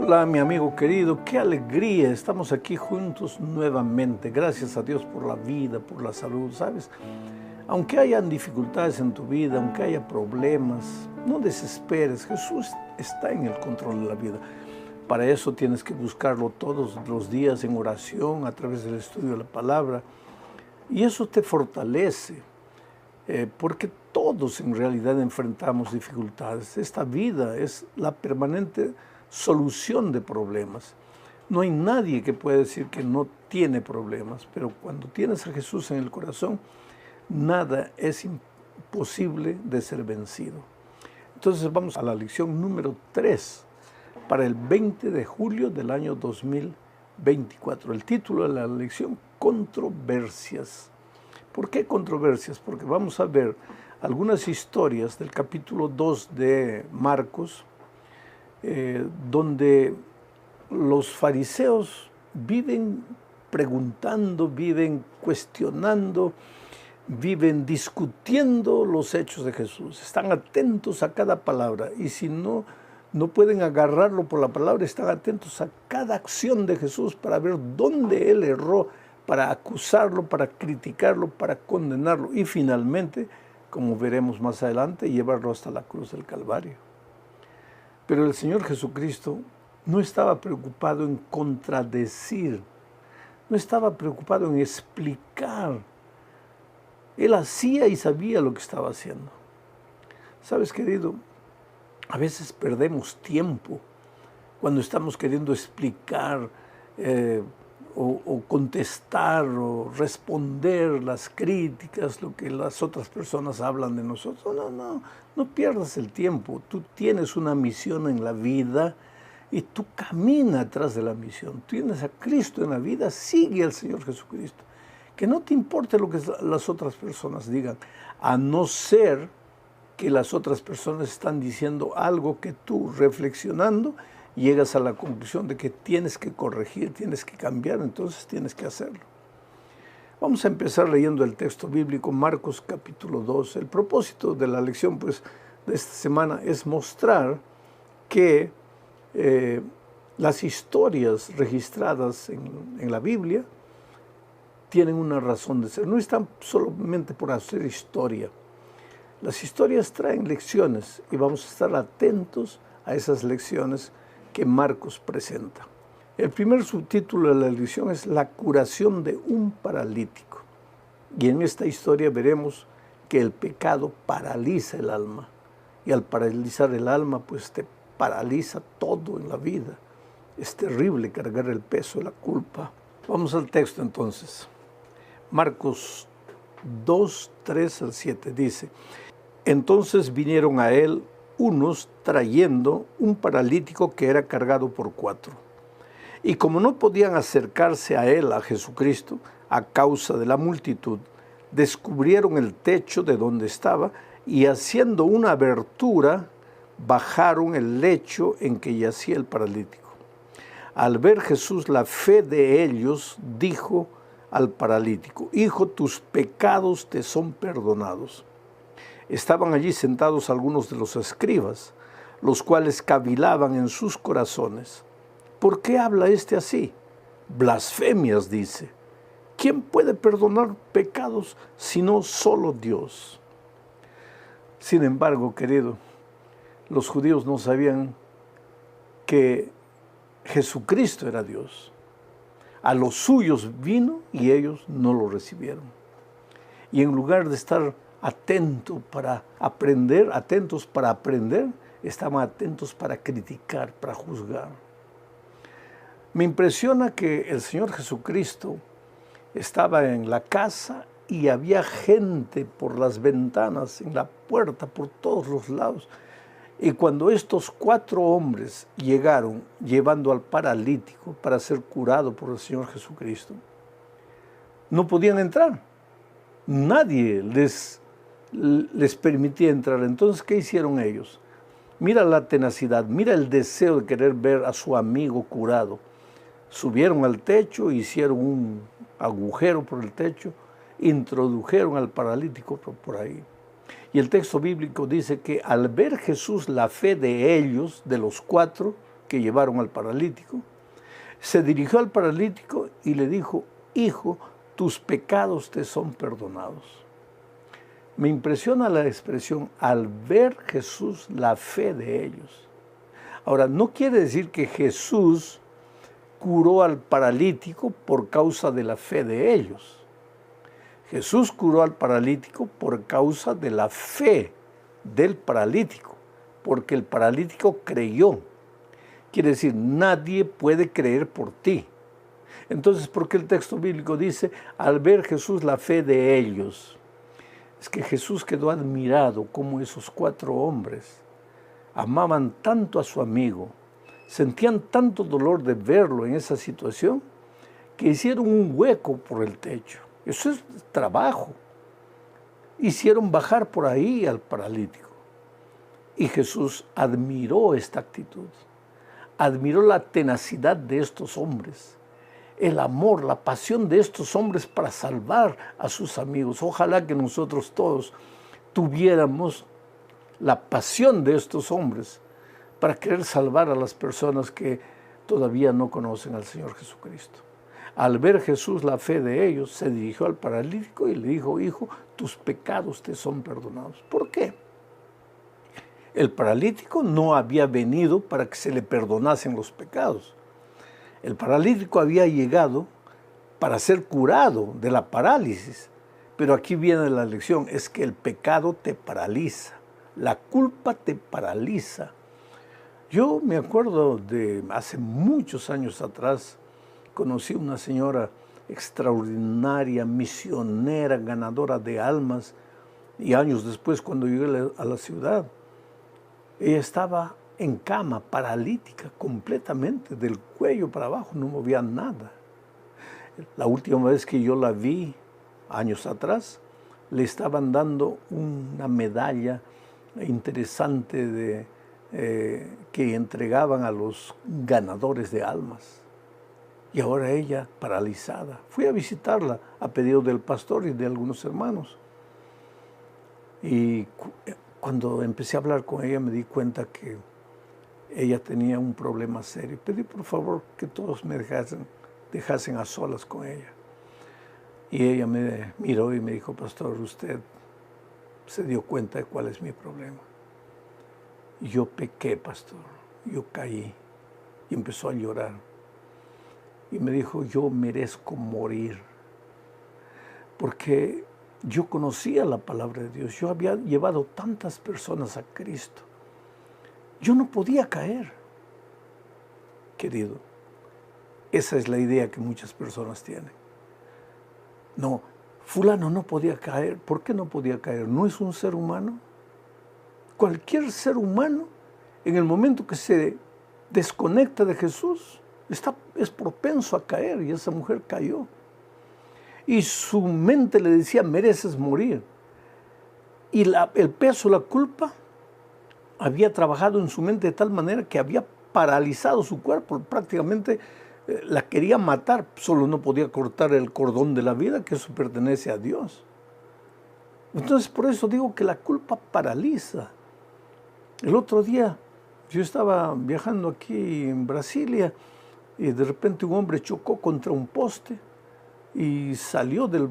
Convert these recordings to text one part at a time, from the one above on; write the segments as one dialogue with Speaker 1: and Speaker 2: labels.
Speaker 1: Hola mi amigo querido, qué alegría, estamos aquí juntos nuevamente. Gracias a Dios por la vida, por la salud, ¿sabes? Aunque hayan dificultades en tu vida, aunque haya problemas, no desesperes, Jesús está en el control de la vida. Para eso tienes que buscarlo todos los días en oración, a través del estudio de la palabra. Y eso te fortalece, porque todos en realidad enfrentamos dificultades. Esta vida es la permanente solución de problemas. No hay nadie que pueda decir que no tiene problemas, pero cuando tienes a Jesús en el corazón, nada es imposible de ser vencido. Entonces vamos a la lección número 3 para el 20 de julio del año 2024. El título de la lección, Controversias. ¿Por qué controversias? Porque vamos a ver algunas historias del capítulo 2 de Marcos, donde los fariseos viven preguntando, viven cuestionando, viven discutiendo los hechos de Jesús. Están atentos a cada palabra y si no pueden agarrarlo por la palabra, están atentos a cada acción de Jesús para ver dónde Él erró, para acusarlo, para criticarlo, para condenarlo y finalmente, como veremos más adelante, llevarlo hasta la cruz del Calvario. Pero el Señor Jesucristo no estaba preocupado en contradecir, no estaba preocupado en explicar. Él hacía y sabía lo que estaba haciendo. ¿Sabes, querido? A veces perdemos tiempo cuando estamos queriendo explicar o contestar o responder las críticas, lo que las otras personas hablan de nosotros. No pierdas el tiempo. Tú tienes una misión en la vida y tú camina atrás de la misión. Tienes a Cristo en la vida, sigue al Señor Jesucristo. Que no te importe lo que las otras personas digan, a no ser que las otras personas están diciendo algo que tú, reflexionando, llegas a la conclusión de que tienes que corregir, tienes que cambiar, entonces tienes que hacerlo. Vamos a empezar leyendo el texto bíblico, Marcos capítulo 2. El propósito de la lección de esta semana es mostrar que las historias registradas en la Biblia tienen una razón de ser. No están solamente por hacer historia. Las historias traen lecciones y vamos a estar atentos a esas lecciones que Marcos presenta. El primer subtítulo de la lección es la curación de un paralítico. Y en esta historia veremos que el pecado paraliza el alma. Y al paralizar el alma, pues te paraliza todo en la vida. Es terrible cargar el peso de la culpa. Vamos al texto entonces. Marcos 2, 3 al 7 dice: Entonces vinieron a él unos trayendo un paralítico que era cargado por 4. Y como no podían acercarse a él, a Jesucristo, a causa de la multitud, descubrieron el techo de donde estaba y haciendo una abertura, bajaron el lecho en que yacía el paralítico. Al ver Jesús la fe de ellos, dijo al paralítico: Hijo, tus pecados te son perdonados. Estaban allí sentados algunos de los escribas, los cuales cavilaban en sus corazones. ¿Por qué habla este así? Blasfemias, dice. ¿Quién puede perdonar pecados sino solo Dios? Sin embargo, querido, los judíos no sabían que Jesucristo era Dios. A los suyos vino y ellos no lo recibieron. Y en lugar de estar atentos para aprender, estaban atentos para criticar, para juzgar. Me impresiona que el Señor Jesucristo estaba en la casa y había gente por las ventanas, en la puerta, por todos los lados. Y cuando estos 4 hombres llegaron llevando al paralítico para ser curado por el Señor Jesucristo, no podían entrar. Nadie les permitía entrar. Entonces, ¿qué hicieron ellos? Mira la tenacidad, mira el deseo de querer ver a su amigo curado. Subieron al techo, hicieron un agujero por el techo, introdujeron al paralítico por ahí. Y el texto bíblico dice que al ver Jesús la fe de ellos, de los 4, que llevaron al paralítico, se dirigió al paralítico y le dijo: hijo, tus pecados te son perdonados. Me impresiona la expresión: al ver Jesús la fe de ellos. Ahora, no quiere decir que Jesús curó al paralítico por causa de la fe de ellos. Jesús curó al paralítico por causa de la fe del paralítico, porque el paralítico creyó. Quiere decir, nadie puede creer por ti. Entonces, ¿por qué el texto bíblico dice, al ver Jesús la fe de ellos? Es que Jesús quedó admirado cómo esos 4 hombres amaban tanto a su amigo, sentían tanto dolor de verlo en esa situación, que hicieron un hueco por el techo. Eso es trabajo. Hicieron bajar por ahí al paralítico. Y Jesús admiró esta actitud. Admiró la tenacidad de estos hombres, el amor, la pasión de estos hombres para salvar a sus amigos. Ojalá que nosotros todos tuviéramos la pasión de estos hombres para querer salvar a las personas que todavía no conocen al Señor Jesucristo. Al ver Jesús la fe de ellos, se dirigió al paralítico y le dijo: hijo, tus pecados te son perdonados. ¿Por qué? El paralítico no había venido para que se le perdonasen los pecados. El paralítico había llegado para ser curado de la parálisis. Pero aquí viene la lección: es que el pecado te paraliza, la culpa te paraliza. Yo me acuerdo de hace muchos años atrás, conocí una señora extraordinaria, misionera, ganadora de almas, y años después, cuando llegué a la ciudad, ella estaba en cama, paralítica completamente, del cuello para abajo, no movía nada. La última vez que yo la vi, años atrás, le estaban dando una medalla interesante que entregaban a los ganadores de almas. Y ahora ella paralizada. Fui a visitarla a pedido del pastor y de algunos hermanos. Y cuando empecé a hablar con ella me di cuenta que ella tenía un problema serio. Pedí por favor que todos me dejasen a solas con ella. Y ella me miró y me dijo: pastor, usted se dio cuenta de cuál es mi problema. Y yo pequé, pastor, yo caí. Y empezó a llorar. Y me dijo: yo merezco morir. Porque yo conocía la palabra de Dios. Yo había llevado tantas personas a Cristo. Yo no podía caer. Querido, esa es la idea que muchas personas tienen. No, fulano no podía caer. ¿Por qué no podía caer? ¿No es un ser humano? Cualquier ser humano, en el momento que se desconecta de Jesús, es propenso a caer, y esa mujer cayó. Y su mente le decía: mereces morir. Y el peso, la culpa, había trabajado en su mente de tal manera que había paralizado su cuerpo, prácticamente la quería matar, solo no podía cortar el cordón de la vida, que eso pertenece a Dios. Entonces, por eso digo que la culpa paraliza. El otro día yo estaba viajando aquí en Brasilia y de repente un hombre chocó contra un poste y salió del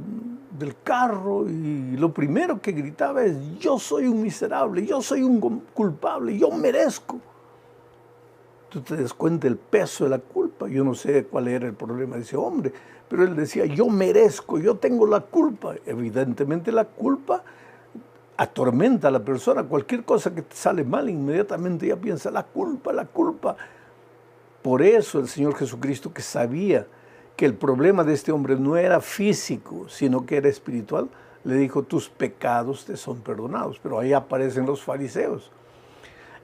Speaker 1: carro, y lo primero que gritaba es: yo soy un miserable, yo soy un culpable, yo merezco. Tú te das cuenta del peso de la culpa. Yo no sé cuál era el problema de ese hombre, pero él decía: yo merezco, yo tengo la culpa. Evidentemente la culpa atormenta a la persona. Cualquier cosa que te sale mal, inmediatamente ya piensa: la culpa, la culpa. Por eso el Señor Jesucristo, que sabía que el problema de este hombre no era físico, sino que era espiritual, le dijo: tus pecados te son perdonados. Pero ahí aparecen los fariseos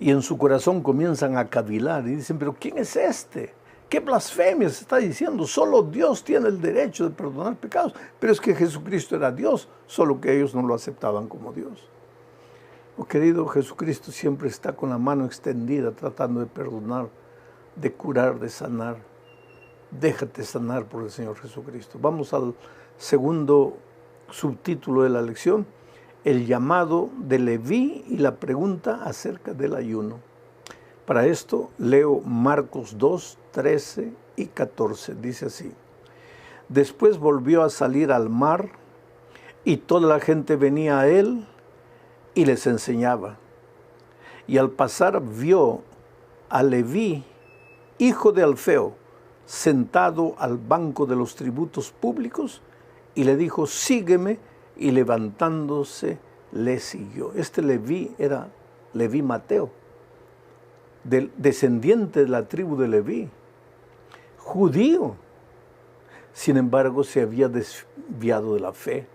Speaker 1: y en su corazón comienzan a cavilar y dicen: pero ¿quién es este? ¿Qué blasfemia se está diciendo? Solo Dios tiene el derecho de perdonar pecados. Pero es que Jesucristo era Dios, solo que ellos no lo aceptaban como Dios. Oh, querido, Jesucristo siempre está con la mano extendida tratando de perdonar, de curar, de sanar. Déjate sanar por el Señor Jesucristo. Vamos al segundo subtítulo de la lección: el llamado de Leví y la pregunta acerca del ayuno. Para esto leo Marcos 2, 13 y 14. Dice así: después volvió a salir al mar y toda la gente venía a él y les enseñaba. Y al pasar vio a Leví, hijo de Alfeo, sentado al banco de los tributos públicos, y le dijo: sígueme, y levantándose le siguió. Este Leví era Leví Mateo, descendiente de la tribu de Leví, judío. Sin embargo, se había desviado de la fe.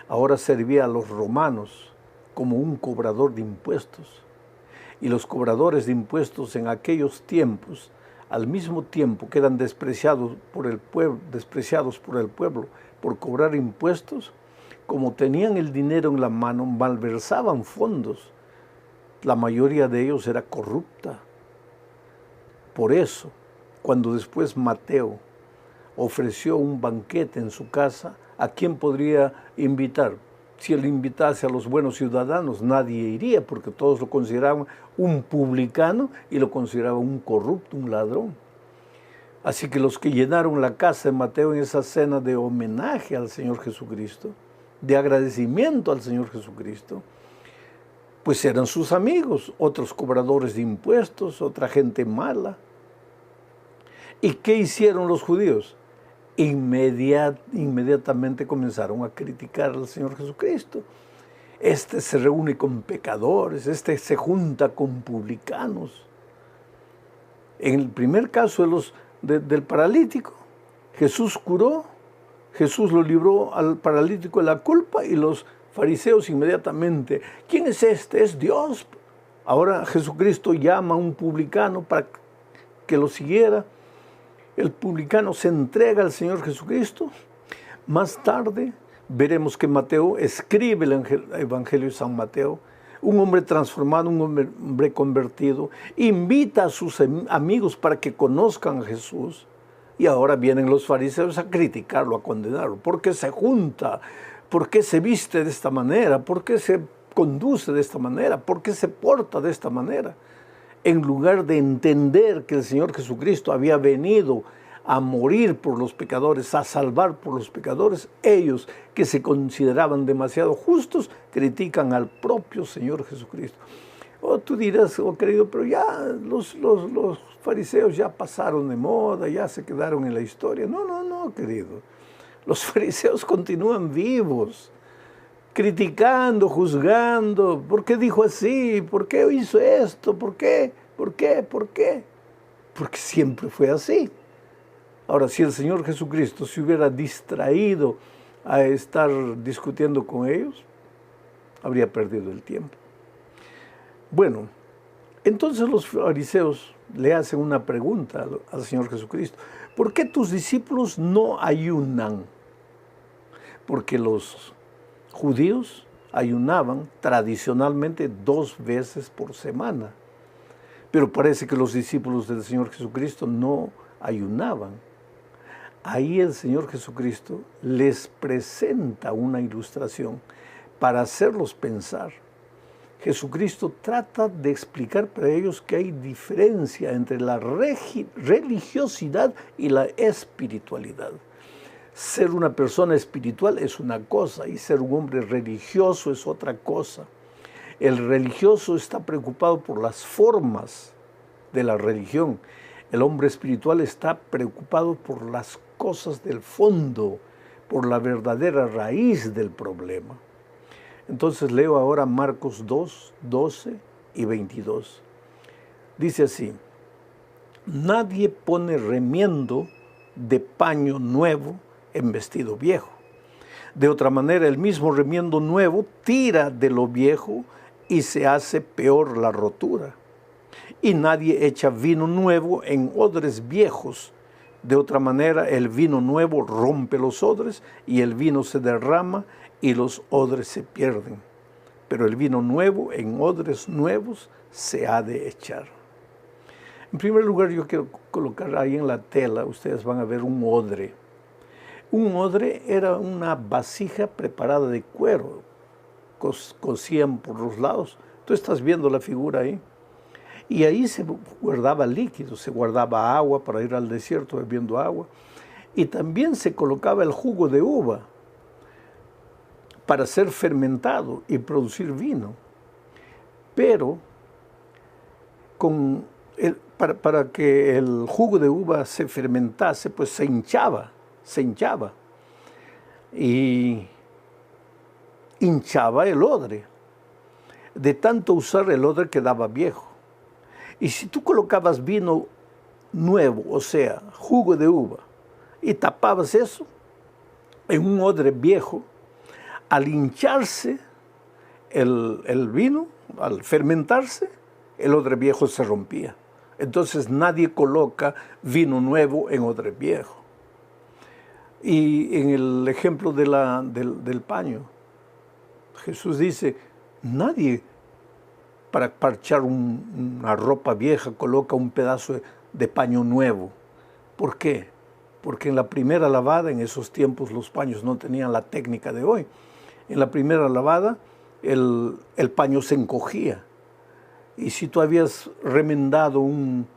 Speaker 1: Ahora servía a los romanos como un cobrador de impuestos. Y los cobradores de impuestos en aquellos tiempos, al mismo tiempo que eran despreciados por el pueblo por cobrar impuestos, como tenían el dinero en la mano, malversaban fondos. La mayoría de ellos era corrupta. Por eso, cuando después Mateo ofreció un banquete en su casa, ¿a quién podría invitar? Si él invitase a los buenos ciudadanos, nadie iría, porque todos lo consideraban un publicano y lo consideraban un corrupto, un ladrón. Así que los que llenaron la casa de Mateo en esa cena de homenaje al Señor Jesucristo, de agradecimiento al Señor Jesucristo, pues eran sus amigos, otros cobradores de impuestos, otra gente mala. ¿Y qué hicieron los judíos? Inmediatamente comenzaron a criticar al Señor Jesucristo. Este se reúne con pecadores, este se junta con publicanos. En el primer caso del paralítico, Jesús curó, Jesús lo libró al paralítico de la culpa, y los fariseos inmediatamente: ¿quién es este? Es Dios. Ahora Jesucristo llama a un publicano para que lo siguiera. El publicano se entrega al Señor Jesucristo. Más tarde veremos que Mateo escribe el Evangelio de San Mateo. Un hombre transformado, un hombre convertido, invita a sus amigos para que conozcan a Jesús. Y ahora vienen los fariseos a criticarlo, a condenarlo. ¿Por qué se junta? ¿Por qué se viste de esta manera? ¿Por qué se conduce de esta manera? ¿Por qué se porta de esta manera? En lugar de entender que el Señor Jesucristo había venido a morir por los pecadores, a salvar por los pecadores, ellos que se consideraban demasiado justos, critican al propio Señor Jesucristo. Tú dirás: oh querido, pero ya los fariseos ya pasaron de moda, ya se quedaron en la historia. No, querido. Los fariseos continúan vivos, criticando, juzgando. ¿Por qué dijo así? ¿Por qué hizo esto? ¿Por qué? ¿Por qué? ¿Por qué? Porque siempre fue así. Ahora, si el Señor Jesucristo se hubiera distraído a estar discutiendo con ellos, habría perdido el tiempo. Bueno, entonces los fariseos le hacen una pregunta al Señor Jesucristo: ¿por qué tus discípulos no ayunan? Porque los judíos ayunaban tradicionalmente 2 veces por semana, pero parece que los discípulos del Señor Jesucristo no ayunaban. Ahí el Señor Jesucristo les presenta una ilustración para hacerlos pensar. Jesucristo trata de explicar para ellos que hay diferencia entre la religiosidad y la espiritualidad. Ser una persona espiritual es una cosa y ser un hombre religioso es otra cosa. El religioso está preocupado por las formas de la religión. El hombre espiritual está preocupado por las cosas del fondo, por la verdadera raíz del problema. Entonces leo ahora Marcos 2, 12 y 22. Dice así: nadie pone remiendo de paño nuevo en vestido viejo. De otra manera, el mismo remiendo nuevo tira de lo viejo y se hace peor la rotura. Y nadie echa vino nuevo en odres viejos. De otra manera, el vino nuevo rompe los odres y el vino se derrama y los odres se pierden. Pero el vino nuevo en odres nuevos se ha de echar. En primer lugar, yo quiero colocar ahí en la tela, ustedes van a ver un odre. Un odre era una vasija preparada de cuero, cosían por los lados. Tú estás viendo la figura ahí. y ahí se guardaba líquido, se guardaba agua para ir al desierto bebiendo agua, y también se colocaba el jugo de uva para ser fermentado y producir vino. Pero para que el jugo de uva se fermentase, pues se hinchaba, y hinchaba el odre. De tanto usar el odre quedaba viejo. Y si tú colocabas vino nuevo, o sea, jugo de uva, y tapabas eso en un odre viejo, al hincharse el vino, al fermentarse, el odre viejo se rompía. Entonces nadie coloca vino nuevo en odre viejo. Y en el ejemplo del paño, Jesús dice, nadie para parchar una ropa vieja coloca un pedazo de paño nuevo. ¿Por qué? Porque en la primera lavada, en esos tiempos los paños no tenían la técnica de hoy. En la primera lavada el paño se encogía. Y si tú habías remendado un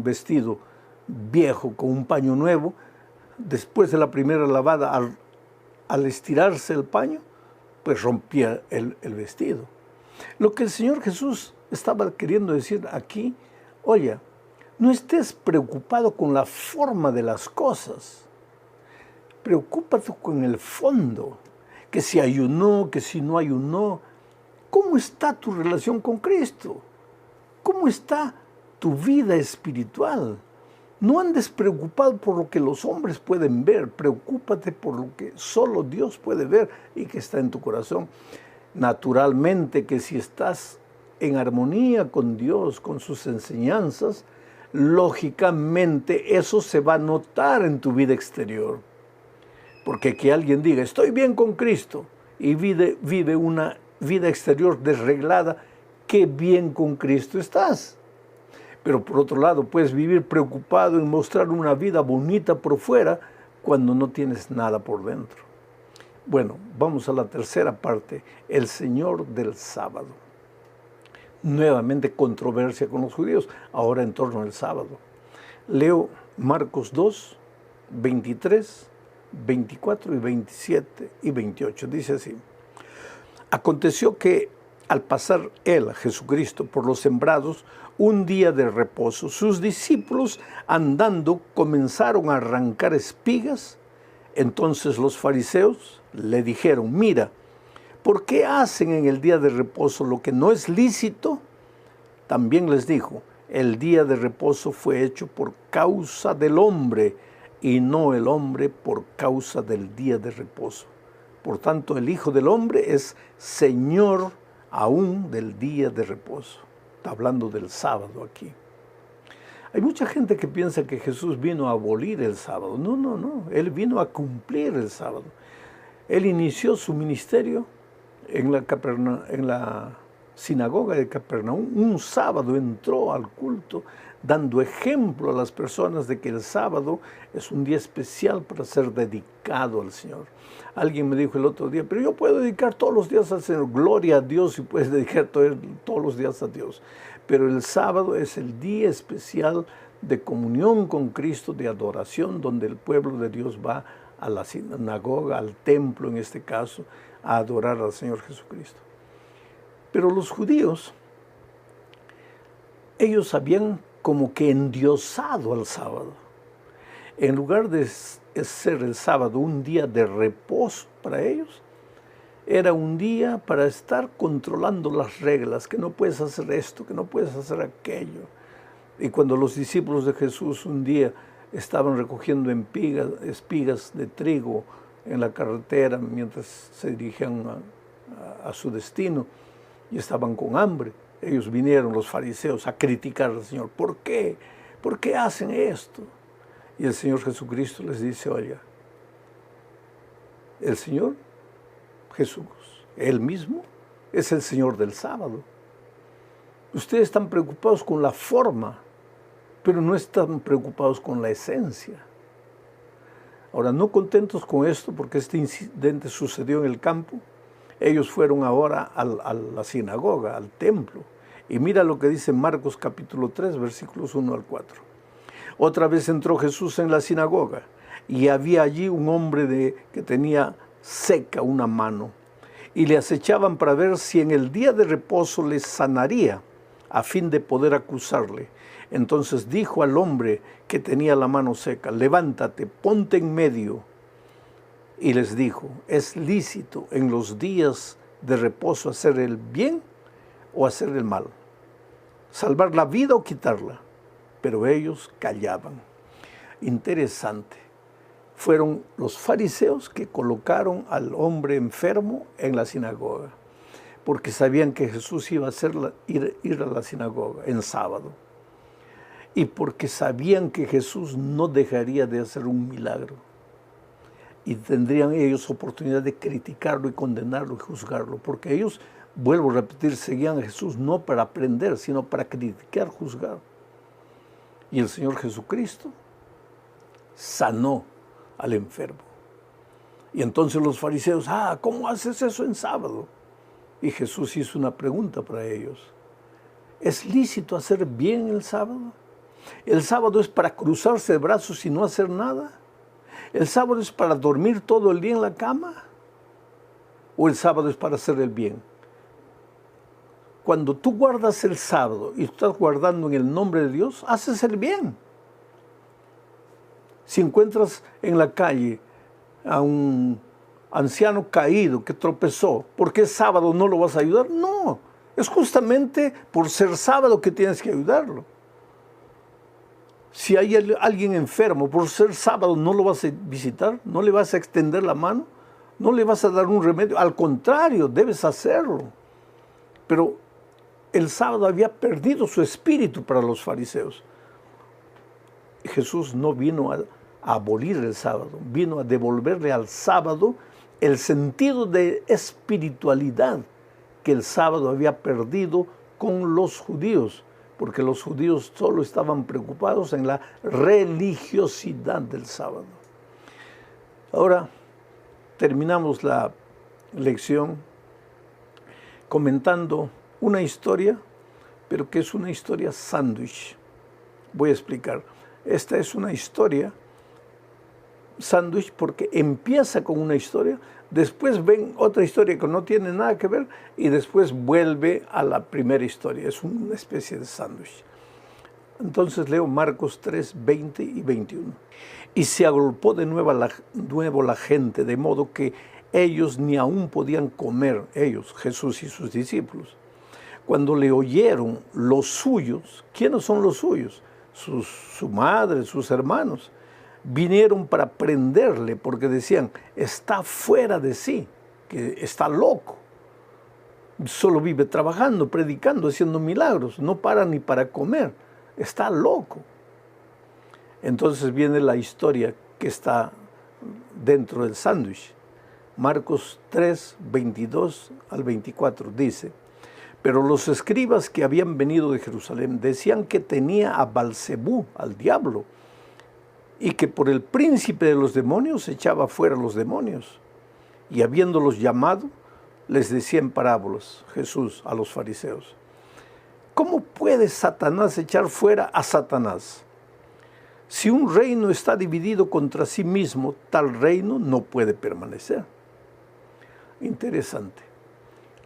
Speaker 1: vestido viejo con un paño nuevo, después de la primera lavada, al estirarse el paño, pues rompía el vestido. Lo que el Señor Jesús estaba queriendo decir aquí, oye, no estés preocupado con la forma de las cosas, preocúpate con el fondo, que si ayunó, que si no ayunó. ¿Cómo está tu relación con Cristo? ¿Cómo está tu vida espiritual? No andes preocupado por lo que los hombres pueden ver, preocúpate por lo que solo Dios puede ver y que está en tu corazón. Naturalmente que si estás en armonía con Dios, con sus enseñanzas, lógicamente eso se va a notar en tu vida exterior. Porque que alguien diga, estoy bien con Cristo, y vive una vida exterior desreglada, qué bien con Cristo estás. Pero por otro lado, puedes vivir preocupado en mostrar una vida bonita por fuera cuando no tienes nada por dentro. Bueno, vamos a la tercera parte, el Señor del sábado. Nuevamente controversia con los judíos, ahora en torno al sábado. Leo Marcos 2, 23, 24 y 27 y 28. Dice así: aconteció que al pasar él, Jesucristo, por los sembrados, un día de reposo, sus discípulos andando comenzaron a arrancar espigas. Entonces los fariseos le dijeron, mira, ¿por qué hacen en el día de reposo lo que no es lícito? También les dijo, el día de reposo fue hecho por causa del hombre y no el hombre por causa del día de reposo. Por tanto, el Hijo del Hombre es Señor aún del día de reposo. Está hablando del sábado aquí. Hay mucha gente que piensa que Jesús vino a abolir el sábado. No, no, no. Él vino a cumplir el sábado. Él inició su ministerio en la sinagoga de Capernaum. Un sábado entró al culto dando ejemplo a las personas de que el sábado es un día especial para ser dedicado al Señor. Alguien me dijo el otro día, pero yo puedo dedicar todos los días al Señor. Gloria a Dios y puedes dedicar todos los días a Dios. Pero el sábado es el día especial de comunión con Cristo, de adoración, donde el pueblo de Dios va a la sinagoga, al templo en este caso, a adorar al Señor Jesucristo. Pero los judíos, ellos habían como que endiosado al sábado. En lugar de ser el sábado un día de reposo para ellos, era un día para estar controlando las reglas, que no puedes hacer esto, que no puedes hacer aquello. Y cuando los discípulos de Jesús un día estaban recogiendo espigas de trigo en la carretera mientras se dirigían a su destino y estaban con hambre, ellos vinieron, los fariseos, a criticar al Señor. ¿Por qué? ¿Por qué hacen esto? Y el Señor Jesucristo les dice, oiga, el Señor Jesús, Él mismo, es el Señor del sábado. Ustedes están preocupados con la forma, pero no están preocupados con la esencia. Ahora, no contentos con esto, porque este incidente sucedió en el campo, Ellos fueron ahora a la sinagoga, al templo. Y mira lo que dice Marcos capítulo 3, versículos 1 al 4. Otra vez entró Jesús en la sinagoga y había allí un hombre que tenía seca una mano. Y le acechaban para ver si en el día de reposo les sanaría, a fin de poder acusarle. Entonces dijo al hombre que tenía la mano seca: levántate, ponte en medio. Y les dijo: ¿es lícito en los días de reposo hacer el bien o hacer el mal? ¿Salvar la vida o quitarla? Pero ellos callaban. Interesante. Fueron los fariseos que colocaron al hombre enfermo en la sinagoga, porque sabían que Jesús iba a ir a la sinagoga en sábado, y porque sabían que Jesús no dejaría de hacer un milagro, y tendrían ellos oportunidad de criticarlo y condenarlo y juzgarlo, porque ellos, vuelvo a repetir, seguían a Jesús no para aprender, sino para criticar, juzgar. Y el Señor Jesucristo sanó al enfermo. Y entonces los fariseos: ¿cómo haces eso en sábado? Y Jesús hizo una pregunta para ellos: ¿es lícito hacer bien el sábado? ¿El sábado es para cruzarse de brazos y no hacer nada? ¿El sábado es para dormir todo el día en la cama? ¿O el sábado es para hacer el bien? Cuando tú guardas el sábado y estás guardando en el nombre de Dios, haces el bien. Si encuentras en la calle a un anciano caído que tropezó, ¿por qué sábado no lo vas a ayudar? No, es justamente por ser sábado que tienes que ayudarlo. Si hay alguien enfermo, por ser sábado no lo vas a visitar, no le vas a extender la mano, no le vas a dar un remedio, al contrario, debes hacerlo. Pero el sábado había perdido su espíritu para los fariseos. Jesús no vino a abolir el sábado, vino a devolverle al sábado el sentido de espiritualidad que el sábado había perdido con los judíos, porque los judíos solo estaban preocupados en la religiosidad del sábado. Ahora terminamos la lección comentando una historia, pero que es una historia sándwich. Voy a explicar. Esta es una historia sándwich porque empieza con una historia, después ven otra historia que no tiene nada que ver y después vuelve a la primera historia. Es una especie de sándwich. Entonces leo Marcos 3, 20 y 21. Y se agolpó de nuevo la gente, de modo que ellos ni aún podían comer, ellos, Jesús y sus discípulos. Cuando le oyeron los suyos, ¿quiénes son los suyos? Su madre, sus hermanos. Vinieron para prenderle porque decían: está fuera de sí, que está loco. Solo vive trabajando, predicando, haciendo milagros, no para ni para comer, está loco. Entonces viene la historia que está dentro del sándwich. Marcos 3, 22 al 24 dice: pero los escribas que habían venido de Jerusalén decían que tenía a Balsebú, al diablo, y que por el príncipe de los demonios echaba fuera los demonios. Y habiéndolos llamado, les decía en parábolas Jesús a los fariseos: ¿cómo puede Satanás echar fuera a Satanás? Si un reino está dividido contra sí mismo, tal reino no puede permanecer. Interesante.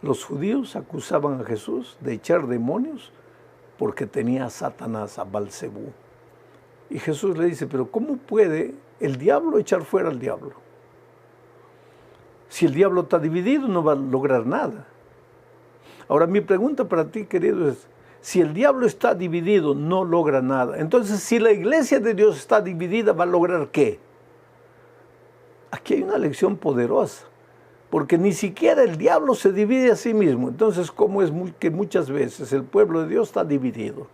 Speaker 1: Los judíos acusaban a Jesús de echar demonios porque tenía a Satanás, a Balsebú. Y Jesús le dice: pero ¿cómo puede el diablo echar fuera al diablo? Si el diablo está dividido, no va a lograr nada. Ahora, mi pregunta para ti, querido, es: si el diablo está dividido, no logra nada. Entonces, si la iglesia de Dios está dividida, ¿va a lograr qué? Aquí hay una lección poderosa, porque ni siquiera el diablo se divide a sí mismo. Entonces, ¿cómo es que muchas veces el pueblo de Dios está dividido?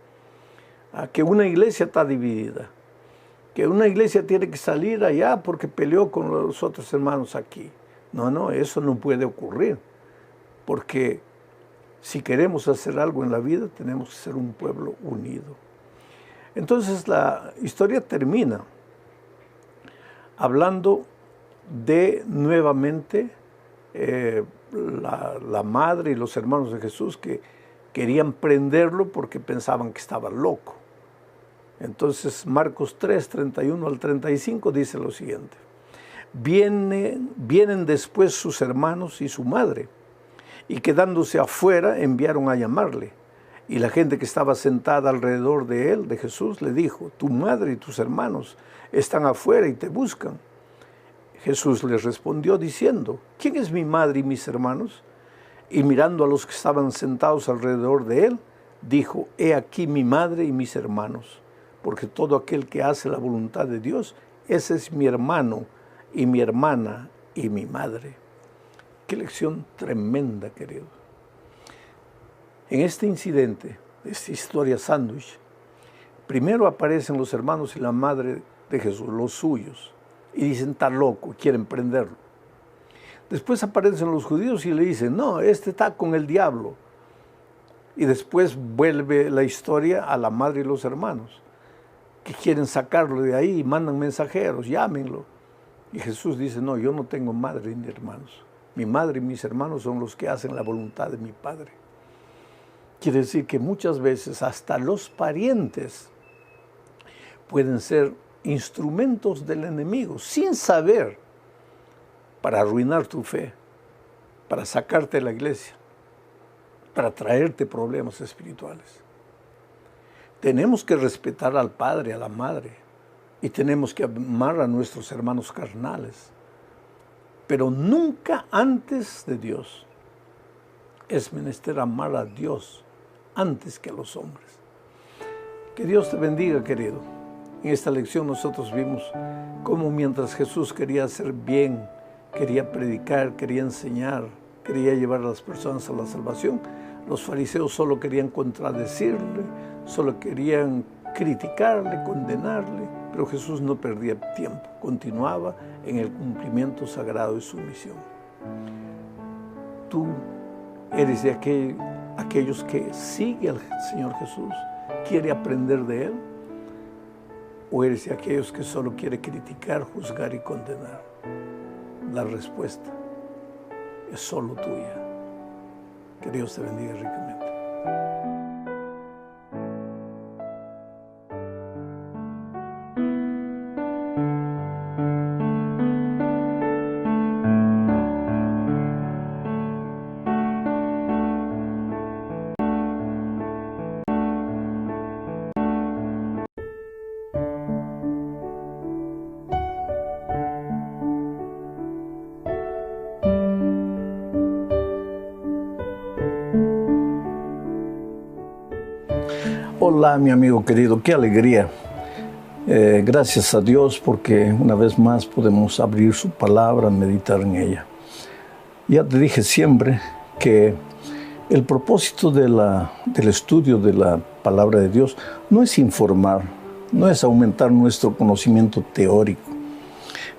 Speaker 1: Que una iglesia está dividida, que una iglesia tiene que salir allá porque peleó con los otros hermanos aquí. No, eso no puede ocurrir, porque si queremos hacer algo en la vida, tenemos que ser un pueblo unido. Entonces la historia termina hablando de nuevamente la madre y los hermanos de Jesús que querían prenderlo porque pensaban que estaba loco. Entonces Marcos 3, 31 al 35 dice lo siguiente: vienen después sus hermanos y su madre, y quedándose afuera enviaron a llamarle. Y la gente que estaba sentada alrededor de él, de Jesús, le dijo: tu madre y tus hermanos están afuera y te buscan. Jesús les respondió diciendo: ¿quién es mi madre y mis hermanos? Y mirando a los que estaban sentados alrededor de él, dijo: he aquí mi madre y mis hermanos, porque todo aquel que hace la voluntad de Dios, ese es mi hermano y mi hermana y mi madre. Qué lección tremenda, querido. En este incidente, esta historia sándwich, primero aparecen los hermanos y la madre de Jesús, los suyos, y dicen: está loco, quieren prenderlo. Después aparecen los judíos y le dicen: no, este está con el diablo. Y después vuelve la historia a la madre y los hermanos, que quieren sacarlo de ahí y mandan mensajeros: llámenlo. Y Jesús dice: no, yo no tengo madre ni hermanos. Mi madre y mis hermanos son los que hacen la voluntad de mi Padre. Quiere decir que muchas veces hasta los parientes pueden ser instrumentos del enemigo, sin saber, para arruinar tu fe, para sacarte de la iglesia, para traerte problemas espirituales. Tenemos que respetar al padre, a la madre, y tenemos que amar a nuestros hermanos carnales, pero nunca antes de Dios. Es menester amar a Dios antes que a los hombres. Que Dios te bendiga, querido. En esta lección nosotros vimos cómo mientras Jesús quería hacer bien, quería predicar, quería enseñar, quería llevar a las personas a la salvación, los fariseos solo querían contradecirle, solo querían criticarle, condenarle, pero Jesús no perdía tiempo, continuaba en el cumplimiento sagrado de su misión. Tú eres de aquellos que sigue al Señor Jesús, quiere aprender de Él, o eres de aquellos que solo quiere criticar, juzgar y condenar. La respuesta es solo tuya. Que Dios te bendiga ricamente. Hola, mi amigo querido, qué alegría. Gracias a Dios porque una vez más podemos abrir su palabra, meditar en ella. Ya te dije siempre que el propósito del estudio de la palabra de Dios no es informar, no es aumentar nuestro conocimiento teórico,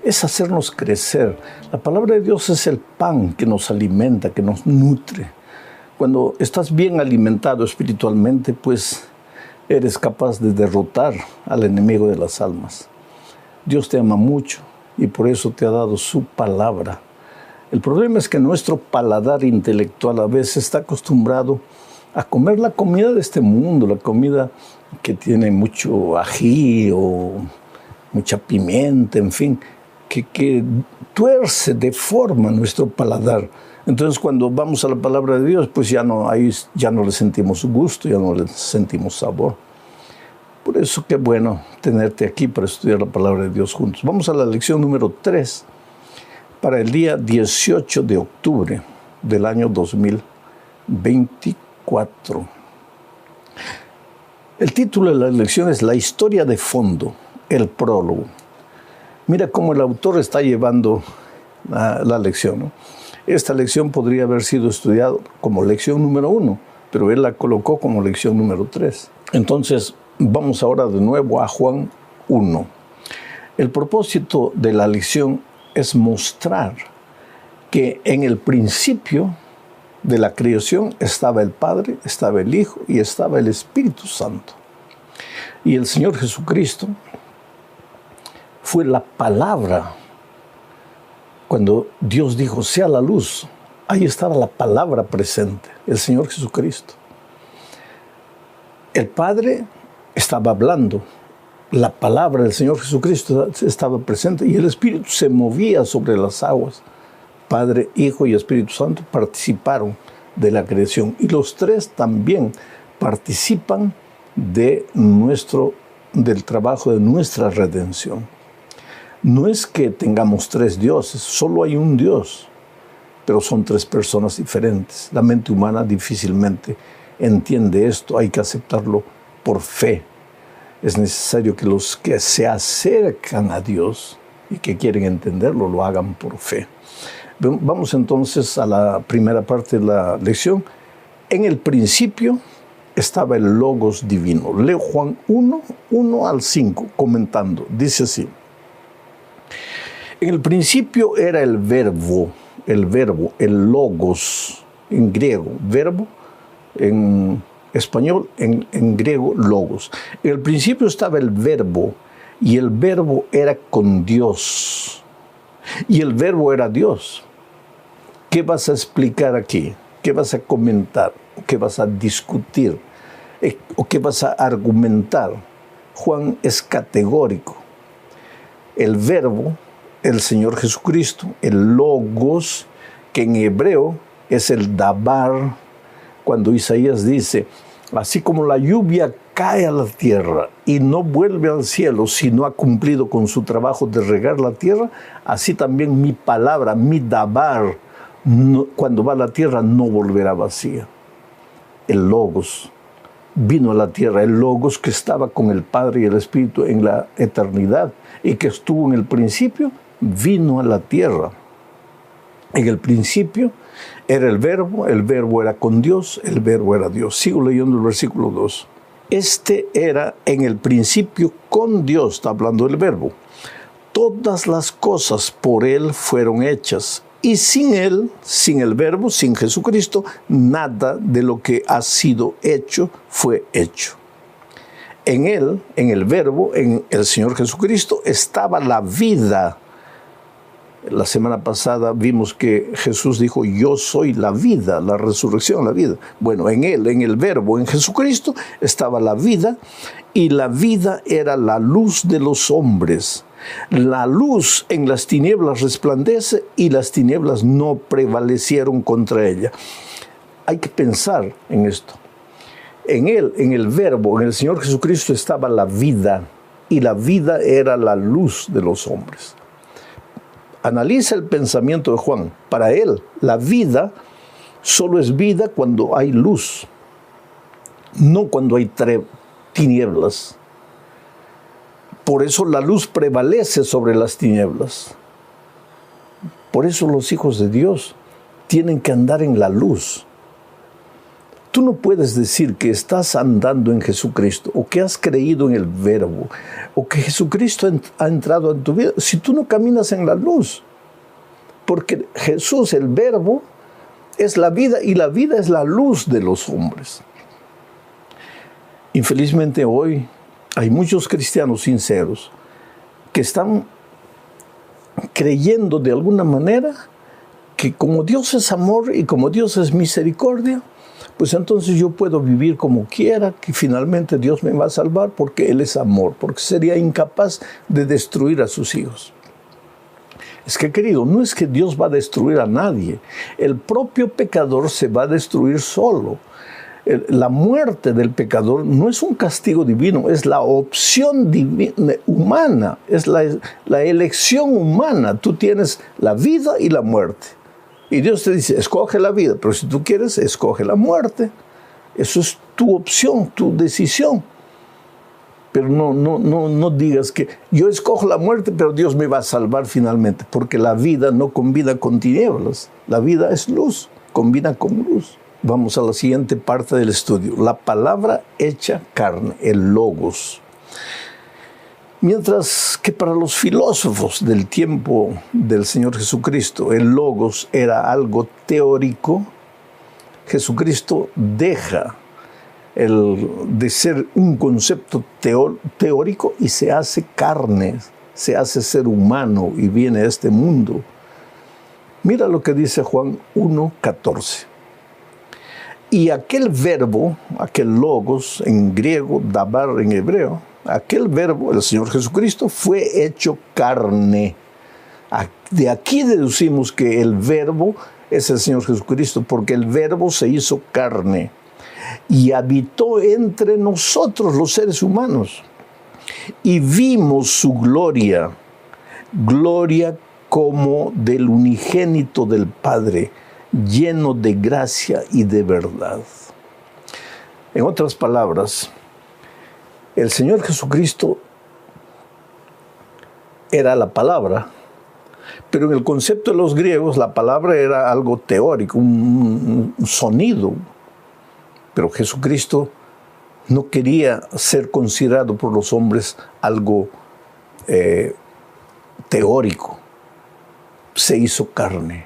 Speaker 1: es hacernos crecer. La palabra de Dios es el pan que nos alimenta, que nos nutre. Cuando estás bien alimentado espiritualmente, pues eres capaz de derrotar al enemigo de las almas. Dios te ama mucho y por eso te ha dado su palabra. El problema es que nuestro paladar intelectual a veces está acostumbrado a comer la comida de este mundo, la comida que tiene mucho ají o mucha pimienta, en fin, que tuerce, deforma nuestro paladar. Entonces cuando vamos a la palabra de Dios, pues ya no le sentimos gusto, ya no le sentimos sabor. Por eso qué bueno tenerte aquí para estudiar la palabra de Dios juntos. Vamos a la lección número 3 para el día 18 de octubre del año 2024. El título de la lección es La historia de fondo, el prólogo. Mira cómo el autor está llevando la lección, ¿no? Esta lección podría haber sido estudiada como lección número 1, pero él la colocó como lección número 3. Entonces, vamos ahora de nuevo a Juan 1. El propósito de la lección es mostrar que en el principio de la creación estaba el Padre, estaba el Hijo y estaba el Espíritu Santo. Y el Señor Jesucristo fue la palabra Cuando Dios dijo, sea la luz, ahí estaba la palabra presente, el Señor Jesucristo. El Padre estaba hablando, la palabra del Señor Jesucristo estaba presente y el Espíritu se movía sobre las aguas. Padre, Hijo y Espíritu Santo participaron de la creación y los tres también participan del trabajo de nuestra redención. No es que tengamos tres dioses, solo hay un Dios, pero son tres personas diferentes. La mente humana difícilmente entiende esto, hay que aceptarlo por fe. Es necesario que los que se acercan a Dios y que quieren entenderlo, lo hagan por fe. Vamos entonces a la primera parte de la lección. En el principio estaba el Logos divino. Leo Juan 1 al 5, comentando. Dice así. En el principio era el verbo, el Logos, en griego, verbo, en español, en griego, Logos. En el principio estaba el verbo, y el verbo era con Dios, y el verbo era Dios. ¿Qué vas a explicar aquí? ¿Qué vas a comentar? ¿Qué vas a discutir? ¿O qué vas a argumentar? Juan es categórico. El verbo, el Señor Jesucristo, el Logos, que en hebreo es el dabar, cuando Isaías dice, así como la lluvia cae a la tierra y no vuelve al cielo si no ha cumplido con su trabajo de regar la tierra, así también mi palabra, mi dabar, cuando va a la tierra no volverá vacía. El Logos vino a la tierra, el Logos que estaba con el Padre y el Espíritu en la eternidad y que estuvo en el principio, vino a la tierra. En el principio era el verbo era con Dios, el verbo era Dios. Sigo leyendo el versículo 2. Este era en el principio con Dios, está hablando del verbo. Todas las cosas por Él fueron hechas. Y sin Él, sin el verbo, sin Jesucristo, nada de lo que ha sido hecho fue hecho. En Él, en el verbo, en el Señor Jesucristo, estaba la vida. La semana pasada vimos que Jesús dijo, yo soy la vida, la resurrección, la vida. Bueno, en Él, en el verbo, en Jesucristo, estaba la vida, y la vida era la luz de los hombres. La luz en las tinieblas resplandece y las tinieblas no prevalecieron contra ella. Hay que pensar en esto. En Él, en el verbo, en el Señor Jesucristo estaba la vida, y la vida era la luz de los hombres. Analiza el pensamiento de Juan. Para él, la vida solo es vida cuando hay luz, no cuando hay tinieblas. Por eso la luz prevalece sobre las tinieblas. Por eso los hijos de Dios tienen que andar en la luz. Tú no puedes decir que estás andando en Jesucristo o que has creído en el verbo o que Jesucristo ha entrado en tu vida si tú no caminas en la luz. Porque Jesús, el verbo, es la vida y la vida es la luz de los hombres. Infelizmente hoy hay muchos cristianos sinceros que están creyendo de alguna manera que como Dios es amor y como Dios es misericordia, pues entonces yo puedo vivir como quiera, que finalmente Dios me va a salvar porque Él es amor, porque sería incapaz de destruir a sus hijos. Es que, querido, no es que Dios va a destruir a nadie. El propio pecador se va a destruir solo. La muerte del pecador no es un castigo divino, es la opción divina, humana, es la elección humana. Tú tienes la vida y la muerte. Y Dios te dice, escoge la vida, pero si tú quieres, escoge la muerte. Eso es tu opción, tu decisión. Pero no digas que yo escojo la muerte, pero Dios me va a salvar finalmente, porque la vida no combina con tinieblas. La vida es luz, combina con luz. Vamos a la siguiente parte del estudio. La palabra hecha carne, el Logos. Mientras que para los filósofos del tiempo del Señor Jesucristo, el Logos era algo teórico, Jesucristo deja de ser un concepto teórico y se hace carne, se hace ser humano y viene a este mundo. Mira lo que dice Juan 1:14. Y aquel verbo, aquel logos en griego, dabar en hebreo, aquel verbo, el Señor Jesucristo, fue hecho carne. De aquí deducimos que el verbo es el Señor Jesucristo, porque el verbo se hizo carne y habitó entre nosotros los seres humanos. Y vimos su gloria, gloria como del unigénito del Padre, lleno de gracia y de verdad. En otras palabras, el Señor Jesucristo era la palabra, pero en el concepto de los griegos la palabra era algo teórico, un sonido. Pero Jesucristo no quería ser considerado por los hombres algo teórico. Se hizo carne,